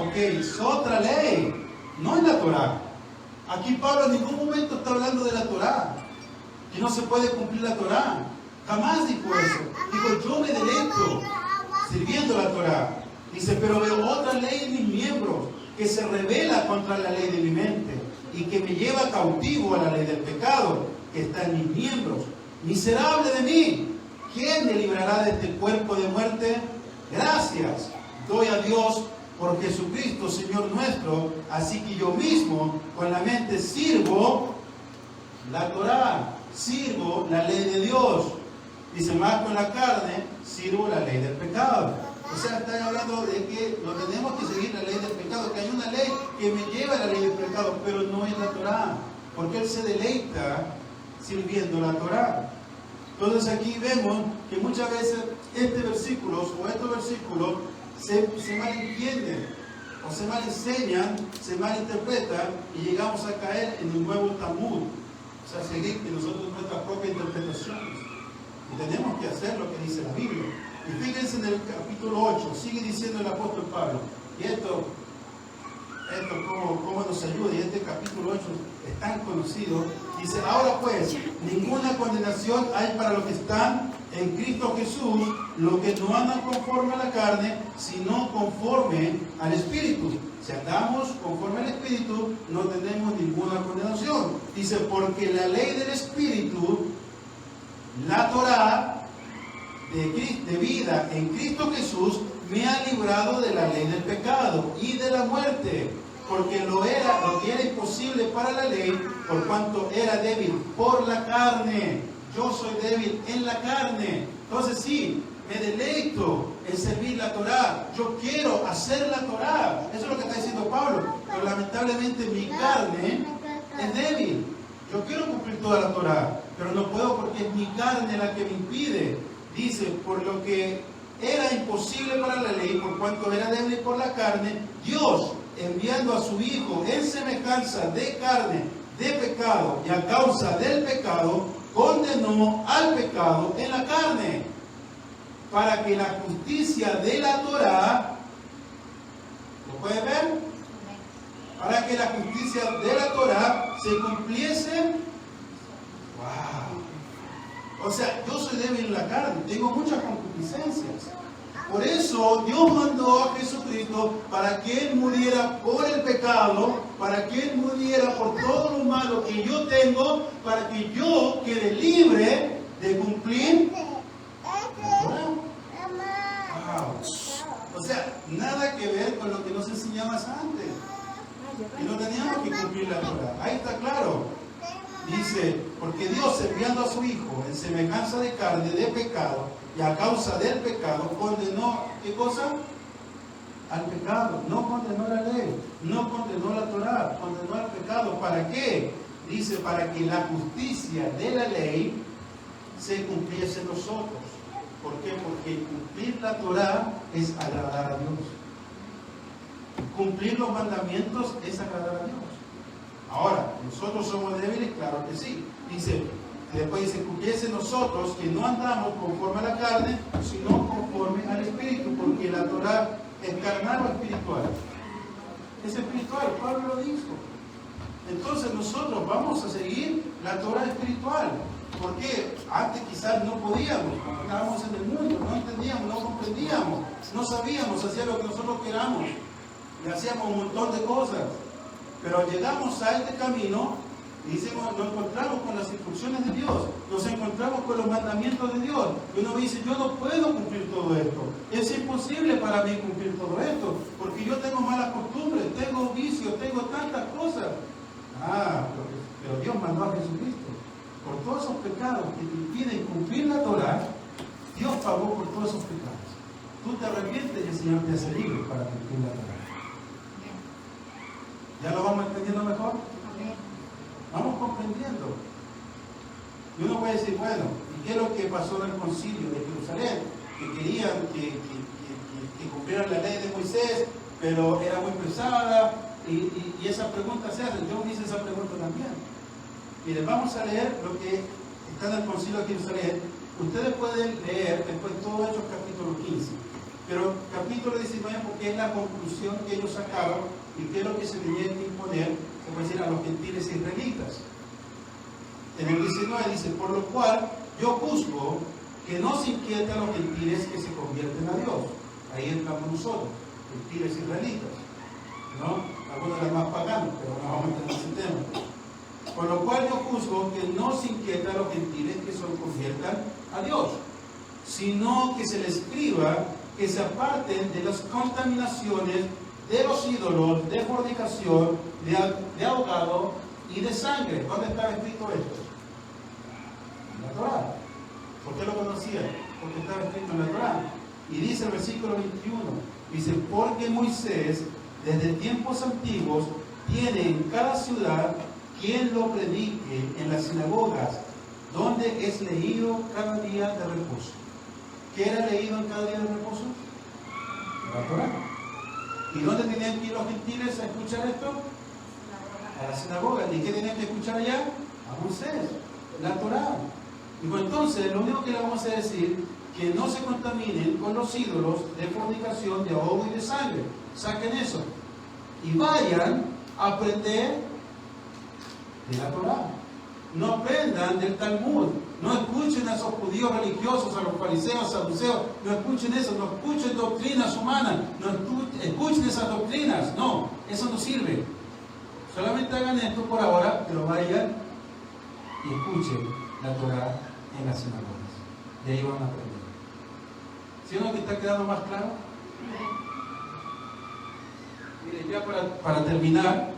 Ok, es otra ley, no es la Torah. Aquí Pablo en ningún momento está hablando de la Torah, que no se puede cumplir la Torah. Jamás dijo eso. Dijo: yo me deleito sirviendo la Torah. Dice: pero veo otra ley en mis miembros, que se rebela contra la ley de mi mente y que me lleva cautivo a la ley del pecado que está en mis miembros. Miserable de mí, ¿quién me librará de este cuerpo de muerte? Gracias doy a Dios por Jesucristo, Señor nuestro. Así que yo mismo con la mente sirvo la Torah, sirvo la ley de Dios. Dice: más con la carne sirvo la ley del pecado. O sea, están hablando de que no tenemos que seguir la ley del pecado, que hay una ley que me lleva a la ley del pecado, pero no es la Torah, porque él se deleita sirviendo la Torah. Entonces aquí vemos que muchas veces estos versículos se malentienden o se malenseñan, se malinterpretan y llegamos a caer en un nuevo Talmud. O sea, seguir que nosotros nuestras propias interpretaciones. Y tenemos que hacer lo que dice la Biblia. Y fíjense en el capítulo 8, sigue diciendo el apóstol Pablo. Y esto cómo nos ayuda, y este capítulo 8 es tan conocido. Dice: ahora pues, ninguna condenación hay para los que están en Cristo Jesús, los que no andan conforme a la carne, sino conforme al Espíritu. Si andamos conforme al Espíritu, no tenemos ninguna condenación. Dice: porque la ley del Espíritu, la Torah de vida en Cristo Jesús, me ha librado de la ley del pecado y de la muerte, porque lo que era imposible para la ley, por cuanto era débil por la carne. Yo soy débil en la carne. Entonces sí, me deleito en servir la Torah. Yo quiero hacer la Torah. Eso es lo que está diciendo Pablo. Pero lamentablemente mi carne es débil. Yo quiero cumplir toda la Torah, pero no puedo porque es mi carne la que me impide. Dice: por lo que era imposible para la ley, por cuanto era débil por la carne, Dios, enviando a su Hijo en semejanza de carne, de pecado, y a causa del pecado, condenó al pecado en la carne, para que la justicia de la Torá, ¿lo puede ver? Para que la justicia de la Torá se cumpliese. ¡Wow! O sea, yo soy débil en la carne, tengo muchas concupiscencias. Por eso Dios mandó a Jesucristo para que Él muriera por el pecado, para que Él muriera por todo lo malo que yo tengo, para que yo quede libre de cumplir la Torá. Wow. O sea, nada que ver con lo que nos enseñabas antes. Y no teníamos que cumplir la Torá. Ahí está claro. Dice, porque Dios, enviando a su Hijo en semejanza de carne, de pecado, y a causa del pecado, condenó, ¿qué cosa? Al pecado. No condenó la ley, no condenó la Torá, condenó al pecado. ¿Para qué? Dice, para que la justicia de la ley se cumpliese en nosotros. ¿Por qué? Porque cumplir la Torá es agradar a Dios. Cumplir los mandamientos es agradar a Dios. Ahora, nosotros somos débiles, claro que sí. Después dice, cumpliese nosotros que no andamos conforme a la carne, sino conforme al Espíritu, porque la Torá es carnal o espiritual. Es espiritual, Pablo lo dijo. Entonces nosotros vamos a seguir la Torá espiritual. Porque antes quizás no podíamos, cuando estábamos en el mundo, no entendíamos, no comprendíamos, no sabíamos, hacíamos lo que nosotros queramos, y hacíamos un montón de cosas. Pero llegamos a este camino y nos encontramos con las instrucciones de Dios, nos encontramos con los mandamientos de Dios. Y uno dice, yo no puedo cumplir todo esto, es imposible para mí cumplir todo esto, porque yo tengo malas costumbres, tengo vicios, tengo tantas cosas. Pero Dios mandó a Jesucristo. Por todos esos pecados que te impiden cumplir la Torá, Dios pagó por todos esos pecados. Tú te arrepientes y el Señor te hace libre para cumplir la Torá. ¿Ya lo vamos entendiendo mejor? Vamos comprendiendo. Y uno puede decir, bueno, ¿y qué es lo que pasó en el concilio de Jerusalén? Que querían que cumplieran la ley de Moisés, pero era muy pesada, y esa pregunta se hace. Yo hice esa pregunta también. Miren, vamos a leer lo que está en el concilio de Jerusalén. Ustedes pueden leer después todo Hechos capítulo 15, pero capítulo 19 porque es la conclusión que ellos sacaron y qué es lo que se tenía que imponer, se puede decir, a los gentiles israelitas. En el 19 dice, por lo cual yo juzgo que no se inquiete a los gentiles que se convierten a Dios. Ahí entramos nosotros, gentiles israelitas, ¿no? Algunos eran más paganos, pero no vamos a entender ese tema. Por lo cual yo juzgo que no se inquieta a los gentiles que se conviertan a Dios, sino que se les escriba que se aparten de las contaminaciones de los ídolos, de fornicación, de ahogado y de sangre. ¿Dónde estaba escrito esto? En la Torá. ¿Por qué lo conocían? Porque estaba escrito en la Torá. Y dice el versículo 21, dice, porque Moisés desde tiempos antiguos tiene en cada ciudad quien lo predique en las sinagogas, donde es leído cada día de reposo. ¿Qué era leído en cada día de reposo? La Torá. ¿Y dónde tenían que ir los gentiles a escuchar esto? A la sinagoga. ¿Y qué tenían que escuchar allá? A Moisés, la Torá. Y pues entonces, lo único que le vamos a decir, que no se contaminen con los ídolos de fornicación, de ahogo y de sangre. Saquen eso. Y vayan a aprender de la Torá. No aprendan del Talmud. No escuchen a esos judíos religiosos, a los fariseos, saduceos. No escuchen eso. No escuchen doctrinas humanas. No escuchen esas doctrinas. No, eso no sirve. Solamente hagan esto por ahora, pero vayan y escuchen la Torá en las sinagogas. Y ahí van a aprender. ¿Sí o no que está quedando más claro? Mire, ya para terminar,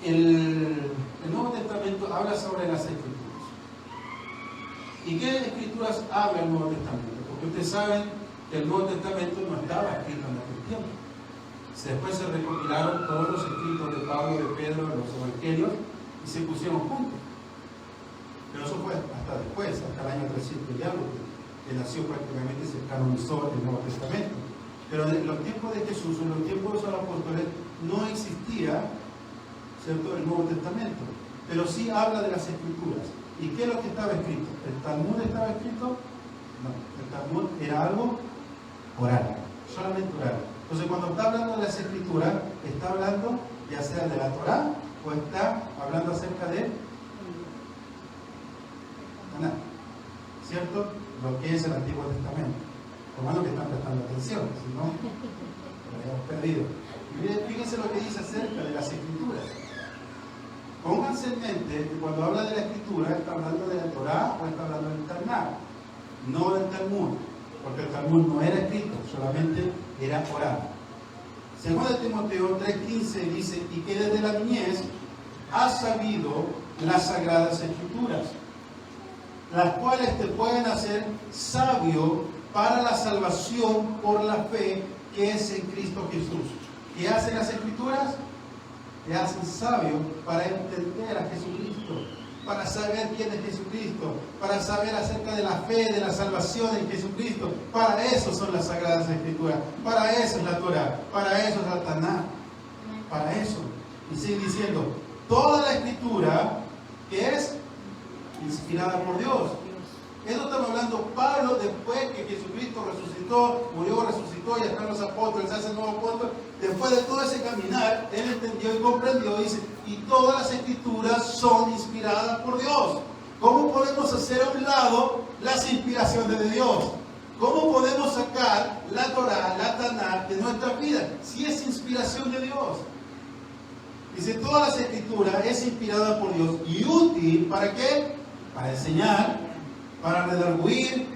el Nuevo Testamento habla sobre las Escrituras. ¿Y qué Escrituras habla el Nuevo Testamento? Porque ustedes saben que el Nuevo Testamento no estaba escrito en aquel tiempo. Después se recopilaron todos los escritos de Pablo, de Pedro, de los Evangelios y se pusieron juntos. Pero eso fue hasta después, hasta el año 300 y algo. que nació prácticamente, se canonizó el Nuevo Testamento. Pero en los tiempos de Jesús, en los tiempos de los apóstoles, no existía, ¿cierto?, el Nuevo Testamento. Pero sí habla de las Escrituras. ¿Y qué es lo que estaba escrito? ¿El Talmud estaba escrito? No, el Talmud era algo oral, solamente oral. Entonces, cuando está hablando de las Escrituras, está hablando ya sea de la Torá o está hablando acerca de Taná, ¿cierto? Lo que es el Antiguo Testamento. Por bueno que están prestando atención, si no, lo habíamos perdido. Y fíjense lo que dice acerca de las Escrituras. Pónganse en mente que cuando habla de la Escritura, está hablando de la Torá o está hablando del Taná, no del Talmud, porque el Talmud no era escrito, solamente era oral. Según Timoteo 3:15 dice, y que desde la niñez has sabido las Sagradas Escrituras, las cuales te pueden hacer sabio para la salvación por la fe que es en Cristo Jesús. ¿Qué hacen las Escrituras? Te hacen sabio para entender a Jesucristo, para saber quién es Jesucristo, para saber acerca de la fe, de la salvación en Jesucristo. Para eso son las Sagradas Escrituras, para eso es la Torá, para eso es la Taná, para eso. Y sigue diciendo, toda la Escritura que es inspirada por Dios. Eso estamos hablando Pablo después que Jesucristo resucitó, murió, resucitó, ya están los apóstoles, se hace el nuevo apóstol. Después de todo ese caminar, él entendió y comprendió, dice, y todas las Escrituras son inspiradas por Dios. ¿Cómo podemos hacer a un lado las inspiraciones de Dios? ¿Cómo podemos sacar la Torá, la Taná de nuestra vida si es inspiración de Dios? Dice, todas las Escrituras es inspirada por Dios y útil, ¿para qué? Para enseñar, para redarguir,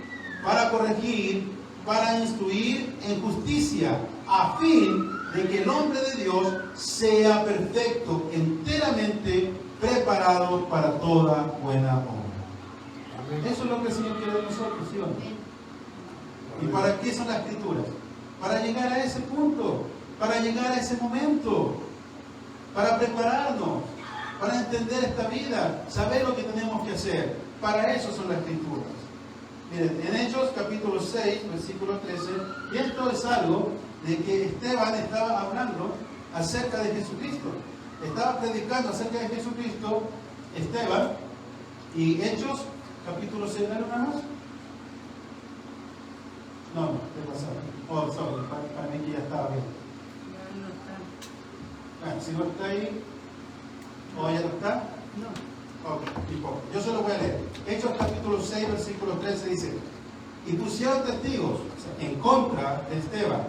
para corregir, para instruir en justicia, a fin de que el hombre de Dios sea perfecto, enteramente preparado para toda buena obra. Eso es lo que el Señor quiere de nosotros, ¿sí o no? ¿Y para qué son las Escrituras? Para llegar a ese punto, para llegar a ese momento, para prepararnos, para entender esta vida, saber lo que tenemos que hacer. Para eso son las Escrituras. Miren, en Hechos capítulo 6, versículo 13, y esto es algo de que Esteban estaba hablando acerca de Jesucristo. Estaba predicando acerca de Jesucristo, Esteban, y Hechos capítulo 6, ¿no, hermanos? No, ¿qué pasó? Oh, sorry, para mí que ya estaba bien. No está. Bueno, si no está ahí, ¿o ya no está? No. Ok, yo se lo voy a leer. Hechos capítulo 6, versículo 13 dice, y pusieron testigos, o sea, en contra de Esteban,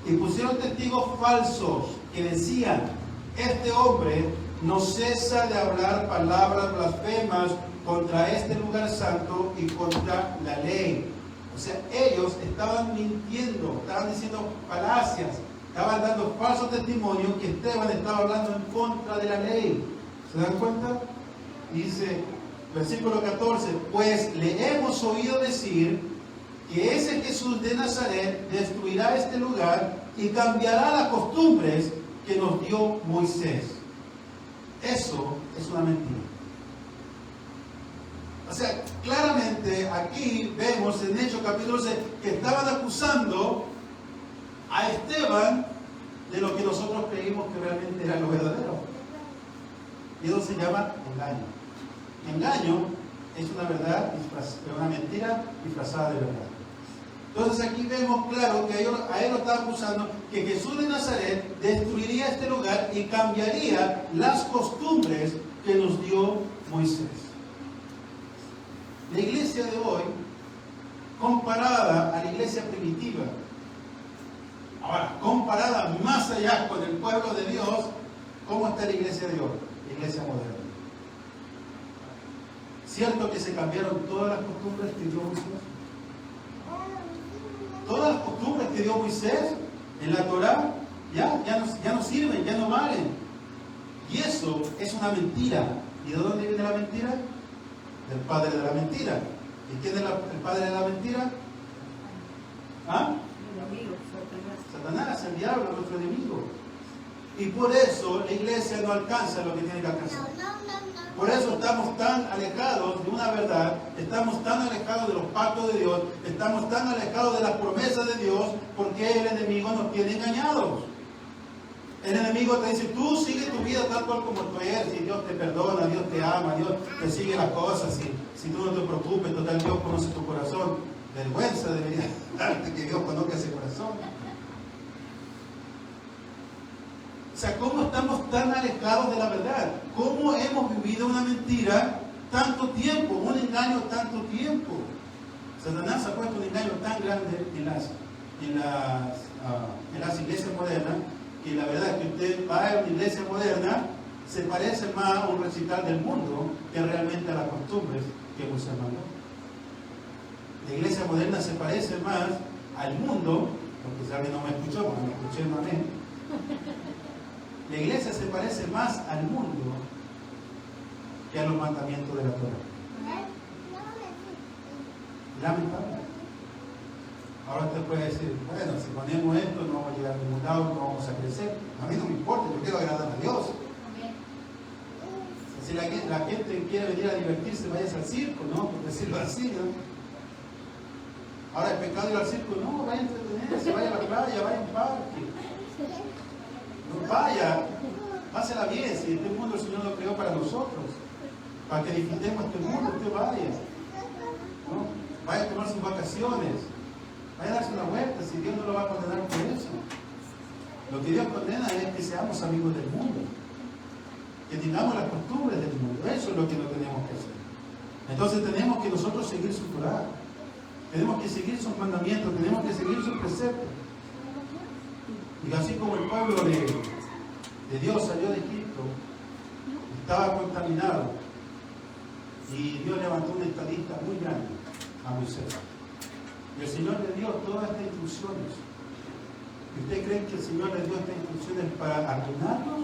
y pusieron testigos falsos que decían, este hombre no cesa de hablar palabras blasfemas contra este lugar santo y contra la ley. O sea, ellos estaban mintiendo, estaban diciendo falacias, estaban dando falsos testimonios que Esteban estaba hablando en contra de la ley. ¿Se dan cuenta? Dice, versículo 14, pues le hemos oído decir que ese Jesús de Nazaret destruirá este lugar y cambiará las costumbres que nos dio Moisés. Eso es una mentira. O sea, claramente aquí vemos en Hechos capítulo 6 que estaban acusando a Esteban de lo que nosotros creímos que realmente era lo verdadero. Y eso se llama engaño. Engaño es una verdad, una mentira disfrazada de verdad. Entonces aquí vemos claro que a él lo estaba acusando que Jesús de Nazaret destruiría este lugar y cambiaría las costumbres que nos dio Moisés. La iglesia de hoy, comparada a la iglesia primitiva, ahora, comparada más allá con el pueblo de Dios, ¿cómo está la iglesia de hoy? La iglesia moderna. ¿Cierto que se cambiaron todas las costumbres que dio Moisés? Todas las costumbres que dio Moisés en la Torá ya no sirven, ya no valen. Y eso es una mentira. ¿Y de dónde viene la mentira? Del padre de la mentira. ¿Y quién es el padre de la mentira? ¿Ah? El amigo, Satanás. Satanás, el diablo, nuestro enemigo. Y por eso la iglesia no alcanza lo que tiene que alcanzar. Por eso estamos tan alejados de una verdad, estamos tan alejados de los pactos de Dios, estamos tan alejados de las promesas de Dios, porque el enemigo nos tiene engañados. El enemigo te dice, tú sigue tu vida tal cual como tú eres, y Dios te perdona, Dios te ama, Dios te sigue las cosas, si tú no te preocupes, total Dios conoce tu corazón. Vergüenza debería darte que Dios conozca ese corazón. O sea, ¿cómo estamos tan alejados de la verdad? ¿Cómo hemos vivido una mentira tanto tiempo, un engaño tanto tiempo? Satanás ha puesto un engaño tan grande en las iglesias modernas, que la verdad es que usted va a una iglesia moderna, se parece más a un recital del mundo que realmente a las costumbres que Moisés mandó. La iglesia moderna se parece más al mundo, porque si alguien no me escuchó, porque me escuché no a mí. La iglesia se parece más al mundo que a los mandamientos de la Torah. Lamentable. Ahora usted puede decir, bueno, si ponemos esto no vamos a llegar a ningún lado, no vamos a crecer. A mí no me importa, yo quiero agradar a Dios. Si la gente quiere venir a divertirse, vayas al circo, ¿no? Por decirlo así, ¿no? Ahora el pecado ir al circo, no, vaya a entretenerse, vaya a la playa, vaya a un parque. No vaya, pásela bien, si este mundo el Señor lo creó para nosotros, para que disfrutemos este mundo, usted vaya, ¿no? Vaya a tomar sus vacaciones, vaya a darse una vuelta, si Dios no lo va a condenar por eso. Lo que Dios condena es que seamos amigos del mundo, que tengamos las costumbres del mundo, eso es lo que no tenemos que hacer. Entonces tenemos que nosotros seguir su Torah, tenemos que seguir sus mandamientos, tenemos que seguir sus preceptos. Y así como el pueblo de Dios salió de Egipto, estaba contaminado, y Dios levantó un estadista muy grande a Moisés. Y el Señor le dio todas estas instrucciones. ¿Y usted cree que el Señor le dio estas instrucciones para arruinarnos?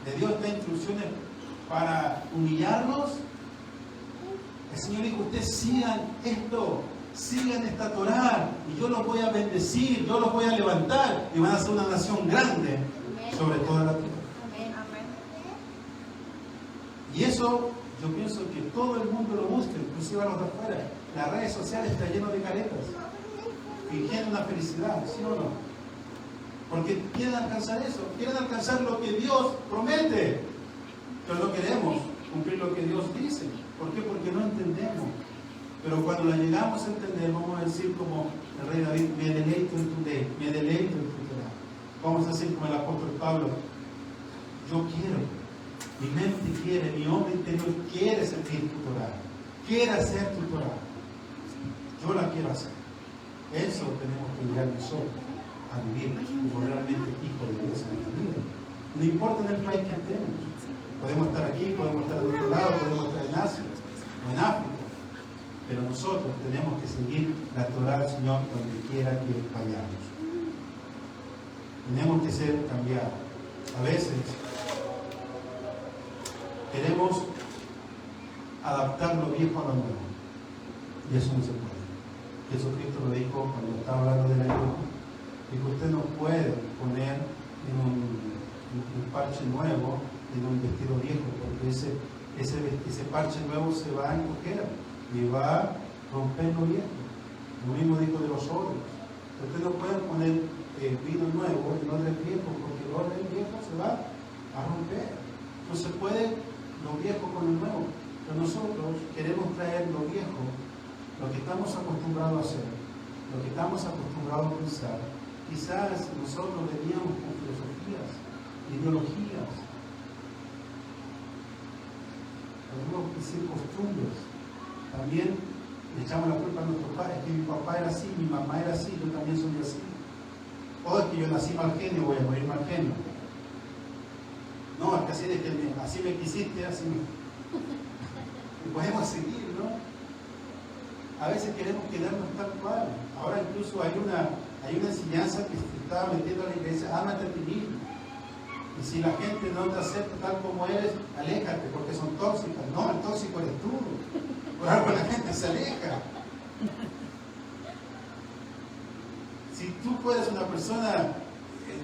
¿Le dio estas instrucciones para humillarnos? El Señor dijo, ustedes sigan esto, sigan esta Torah, y yo los voy a bendecir, yo los voy a levantar, y van a ser una nación grande sobre toda la tierra. Y eso, yo pienso que todo el mundo lo busca, inclusive a los de afuera. Las redes sociales están llenas de caretas, fingiendo una felicidad, ¿sí o no? Porque quieren alcanzar eso, quieren alcanzar lo que Dios promete, pero no queremos cumplir lo que Dios dice. ¿Por qué? Porque no entendemos. Pero cuando la llegamos a entender, vamos a decir como el rey David, me deleito en tu ley, me deleito en tu Torah. Vamos a decir como el apóstol Pablo, yo quiero, mi mente quiere, mi hombre interior quiere sentir tu Torah, quiere hacer tu Torah. Yo la quiero hacer. Eso tenemos que llegar nosotros a vivir como realmente hijos de Dios en esta vida. No importa en el país que estemos. Podemos estar aquí, podemos estar de otro lado, podemos estar en Asia o en África. Pero nosotros tenemos que seguir la Torah del Señor donde quiera que vayamos. Tenemos que ser cambiados. A veces queremos adaptar lo viejo a lo nuevo. Y eso no se puede. Jesucristo lo dijo cuando estaba hablando de la iglesia. Dijo, usted no puede poner en un parche nuevo en un vestido viejo, porque ese parche nuevo se va a encoger y va a romper lo viejo. Lo mismo dijo de los odres. Usted no puede poner vino nuevo en odres viejos, porque el odre viejo se va a romper. No se puede lo viejo con lo nuevo. Pero nosotros queremos traer lo viejo, lo que estamos acostumbrados a hacer, lo que estamos acostumbrados a pensar. Quizás nosotros veníamos con filosofías, ideologías, podemos decir costumbres. También le echamos la culpa a nuestros padres, que mi papá era así, mi mamá era así, yo también soy así. O es que yo nací mal genio, voy a morir mal genio. No, es que así me quisiste, así me... Y podemos seguir, ¿no? A veces queremos quedarnos tal cual. Ahora incluso hay una enseñanza que se está metiendo a la iglesia, ámate a ti mismo. Y si la gente no te acepta tal como eres, aléjate, porque son tóxicas. No, el tóxico eres tú. Por algo la gente se aleja. Si tú fueras una persona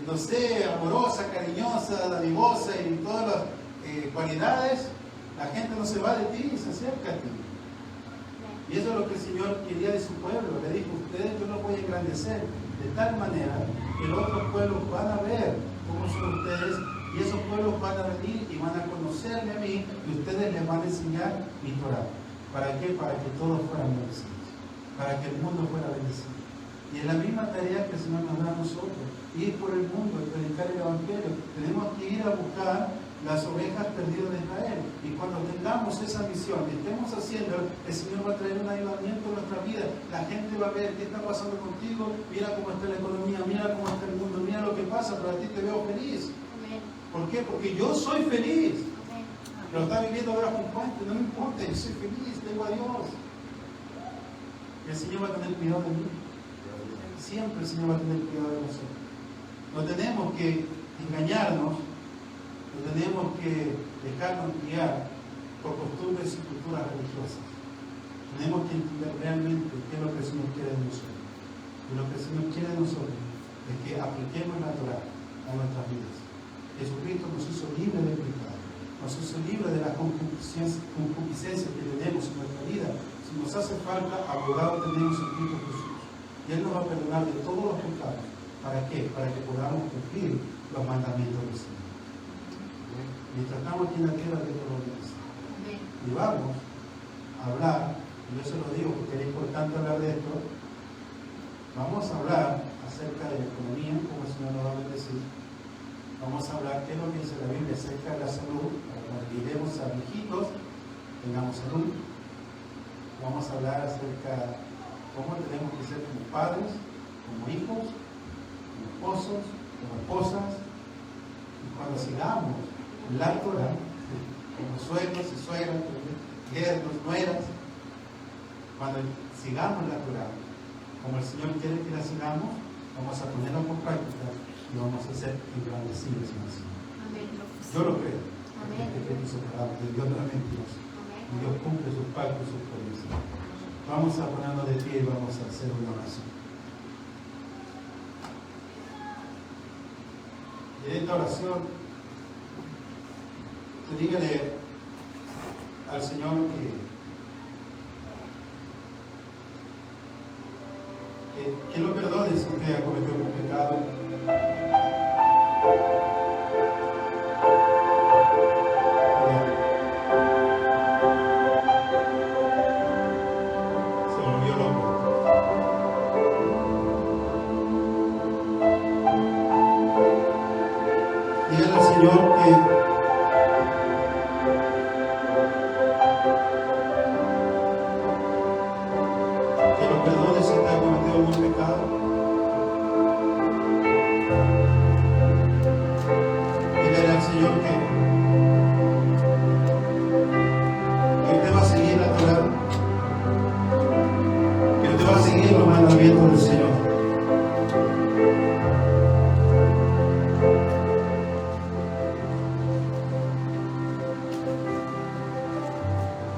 no sé, amorosa, cariñosa, dadivosa y todas las cualidades, la gente no se va de ti y se acerca a ti. Y eso es lo que el Señor quería de su pueblo. Le dijo, ustedes yo los voy a engrandecer de tal manera que los otros pueblos van a ver cómo son ustedes, y esos pueblos van a venir y van a conocerme a mí, y ustedes les van a enseñar mi Torah. ¿Para qué? Para que todos fueran bendecidos, para que el mundo fuera bendecido. Y es la misma tarea que el Señor nos da a nosotros, ir por el mundo y predicar el Evangelio. Tenemos que ir a buscar las ovejas perdidas de Israel. Y cuando tengamos esa misión, que estemos haciendo, el Señor va a traer un avivamiento en nuestra vida. La gente va a ver qué está pasando contigo, mira cómo está la economía, mira cómo está el mundo, mira lo que pasa, pero a ti te veo feliz. ¿Por qué? Porque yo soy feliz. Pero está viviendo ahora con cuánto, no me importa, yo soy feliz, tengo a Dios. Y el Señor va a tener cuidado de mí. Siempre el Señor va a tener cuidado de nosotros. No tenemos que engañarnos, no tenemos que dejarnos guiar por costumbres y culturas religiosas. Tenemos que entender realmente qué es lo que el Señor quiere de nosotros. Y lo que el Señor quiere de nosotros es que apliquemos la Torah a nuestras vidas. Jesucristo nos hizo libre de pecado, nos hizo libre de la concupiscencia que tenemos en nuestra vida. Si nos hace falta, abogado tenemos en Cristo Jesús. Y Él nos va a perdonar de todos los pecados. ¿Para qué? Para que podamos cumplir los mandamientos del Señor. Mientras estamos aquí en la tierra, Dios nos bendice. Y vamos a hablar, y yo se lo digo porque es importante hablar de esto, vamos a hablar acerca de la economía, como el Señor nos va a bendecir. Vamos a hablar qué es lo que dice la Biblia acerca de la salud, para que cuando lleguemos a viejitos tengamos salud. Vamos a hablar acerca de cómo tenemos que ser como padres, como hijos, como esposos, como esposas. Y cuando sigamos la Torah, como suegros y suegras, yernos, nueras, cuando sigamos la Torah, como el Señor quiere que la sigamos, vamos a ponerla por práctica y vamos a ser engrandecidos en el Señor. Yo lo creo. Amén. Dios no es mentiroso. Y Dios cumple sus pactos y sus promesas. Vamos a ponernos de pie y vamos a hacer una oración. Y en esta oración, dígale al Señor que lo perdone si usted ha cometido un pecado.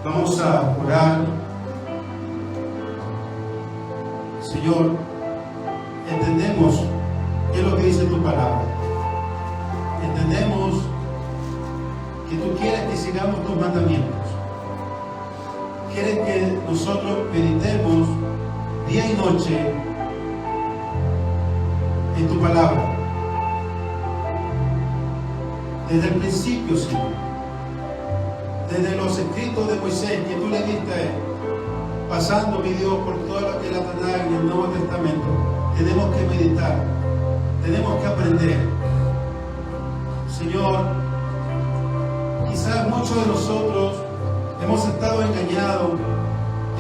Vamos a orar. Señor, entendemos qué es lo que dice tu palabra. Entendemos que tú quieres que sigamos tus mandamientos. Quieres que nosotros meditemos día y noche en tu palabra. Desde el principio, Señor. Desde los escritos de Moisés que tú le diste a él, pasando, mi Dios, por todo lo que es la Tanakh y el Nuevo Testamento, tenemos que meditar, tenemos que aprender. Señor, quizás muchos de nosotros hemos estado engañados,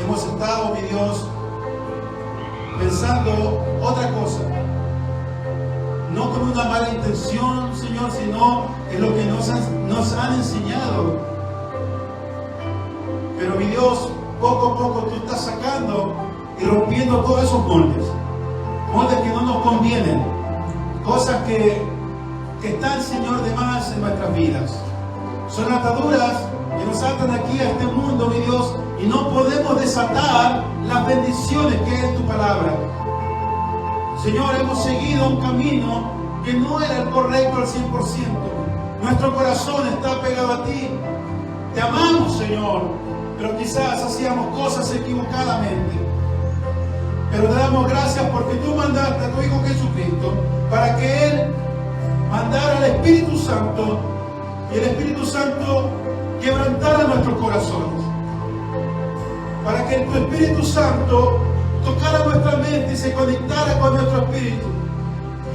hemos estado, mi Dios, pensando otra cosa, no con una mala intención, Señor, sino en lo que nos han enseñado. Pero mi Dios, poco a poco tú estás sacando y rompiendo todos esos moldes que no nos convienen, cosas que están, Señor, de más en nuestras vidas. Son ataduras que nos atan aquí a este mundo, mi Dios, y no podemos desatar las bendiciones que es tu palabra. Señor, hemos seguido un camino que no era el correcto al 100%. Nuestro corazón está pegado a ti. Te amamos, Señor, pero quizás hacíamos cosas equivocadamente. Pero te damos gracias porque tú mandaste a tu Hijo Jesucristo para que Él mandara al Espíritu Santo y el Espíritu Santo quebrantara nuestros corazones. Para que tu Espíritu Santo tocara nuestra mente y se conectara con nuestro espíritu.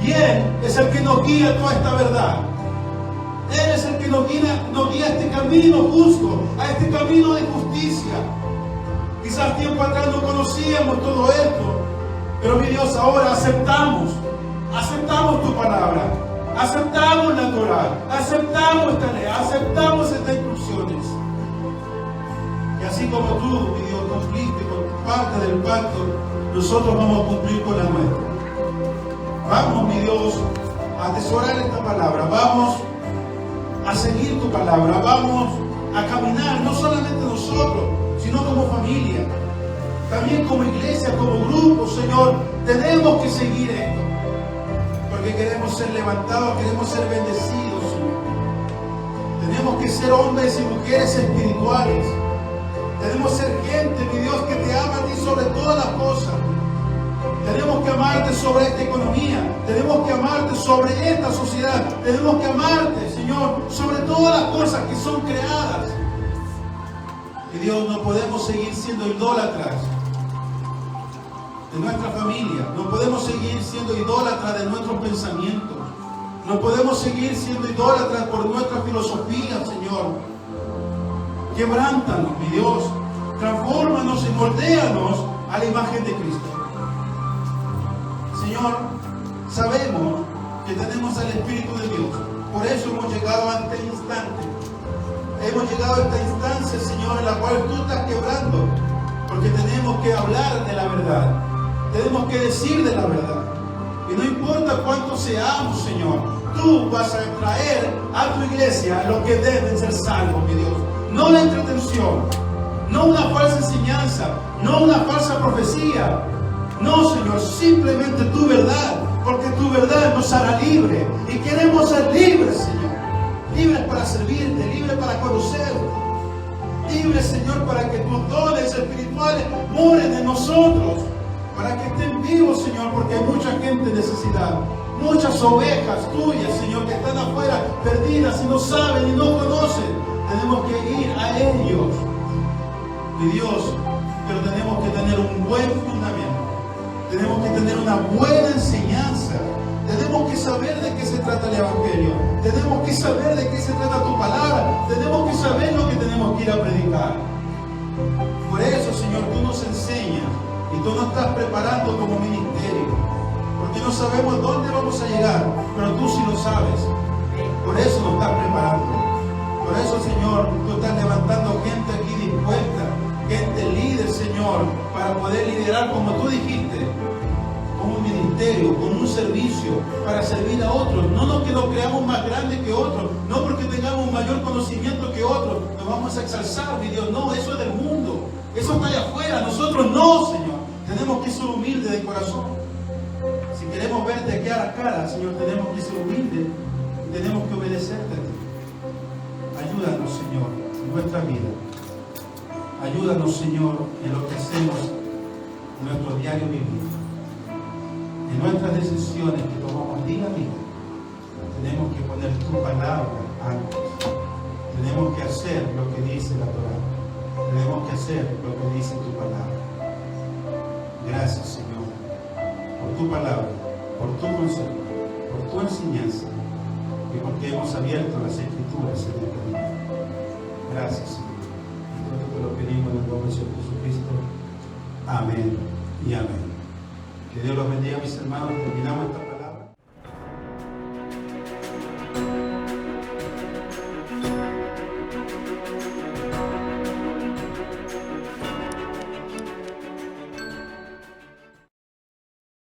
Y Él es el que nos guía a toda esta verdad. Él es el que nos guía a este camino justo, a este camino de justicia. Quizás tiempo atrás no conocíamos todo esto, pero mi Dios, ahora aceptamos tu palabra, aceptamos la Torah, aceptamos esta ley, aceptamos estas instrucciones. Y así como tú, mi Dios, cumpliste con tu parte del pacto, nosotros vamos a cumplir con la nuestra. Vamos, mi Dios, a atesorar esta palabra, vamos a seguir tu palabra, vamos a caminar, no solamente nosotros, sino como familia, también como iglesia, como grupo, Señor. Tenemos que seguir esto, porque queremos ser levantados, queremos ser bendecidos, Señor. Tenemos que ser hombres y mujeres espirituales. Tenemos que ser gente, mi Dios, que te ama a ti sobre todas las cosas. Tenemos que amarte sobre esta economía. Tenemos que amarte sobre esta sociedad. Tenemos que amarte, Señor, sobre todas las cosas que son creadas. Y Dios, no podemos seguir siendo idólatras de nuestra familia. No podemos seguir siendo idólatras de nuestros pensamientos. No podemos seguir siendo idólatras por nuestra filosofía, Señor. Quebrántanos, mi Dios. Transfórmanos y moldéanos a la imagen de Cristo. Señor, sabemos que tenemos al Espíritu de Dios. Por eso hemos llegado a este instante. Hemos llegado a esta instancia, Señor, en la cual tú estás quebrando. Porque tenemos que hablar de la verdad. Tenemos que decir de la verdad. Y no importa cuánto seamos, Señor, tú vas a traer a tu iglesia lo que deben ser salvos, mi Dios. No la entretención, no una falsa enseñanza, no una falsa profecía. No, Señor, simplemente tu verdad, porque tu verdad nos hará libres. Y queremos ser libres, Señor. Libres para servirte, libres para conocerte. Libres, Señor, para que tus dones espirituales moren en nosotros. Para que estén vivos, Señor, porque hay mucha gente necesitada. Muchas ovejas tuyas, Señor, que están afuera perdidas y no saben y no conocen. Tenemos que ir a ellos, mi Dios, pero tenemos que tener un buen fundamento. Tenemos que tener una buena enseñanza. Tenemos que saber de qué se trata el Evangelio. Tenemos que saber de qué se trata tu palabra. Tenemos que saber lo que tenemos que ir a predicar. Por eso, Señor, tú nos enseñas y tú nos estás preparando como ministerio. Porque no sabemos dónde vamos a llegar, pero tú sí lo sabes. Por eso nos estás preparando. Por eso, Señor, tú estás levantando gente aquí dispuesta, gente líder, Señor, para poder liderar como tú dijiste, como un ministerio, como un servicio, para servir a otros. No que nos creamos más grandes que otros, no porque tengamos un mayor conocimiento que otros, nos vamos a exalzar, mi Dios. No, eso es del mundo, eso está allá afuera. Nosotros no, Señor. Tenemos que ser humildes de corazón. Si queremos verte cara a cara, Señor, tenemos que ser humildes y tenemos que obedecerte a ti. Ayúdanos, Señor, en nuestra vida. Ayúdanos, Señor, en lo que hacemos en nuestro diario vivir. En nuestras decisiones que tomamos día a día, tenemos que poner tu palabra antes. Tenemos que hacer lo que dice la Torah. Tenemos que hacer lo que dice tu palabra. Gracias, Señor, por tu palabra, por tu consejo, por tu enseñanza y porque hemos abierto las Escrituras en este día. Gracias, Señor. Nosotros te lo pedimos en el nombre de Jesucristo. Amén y amén. Que Dios los bendiga, mis hermanos. Terminamos esta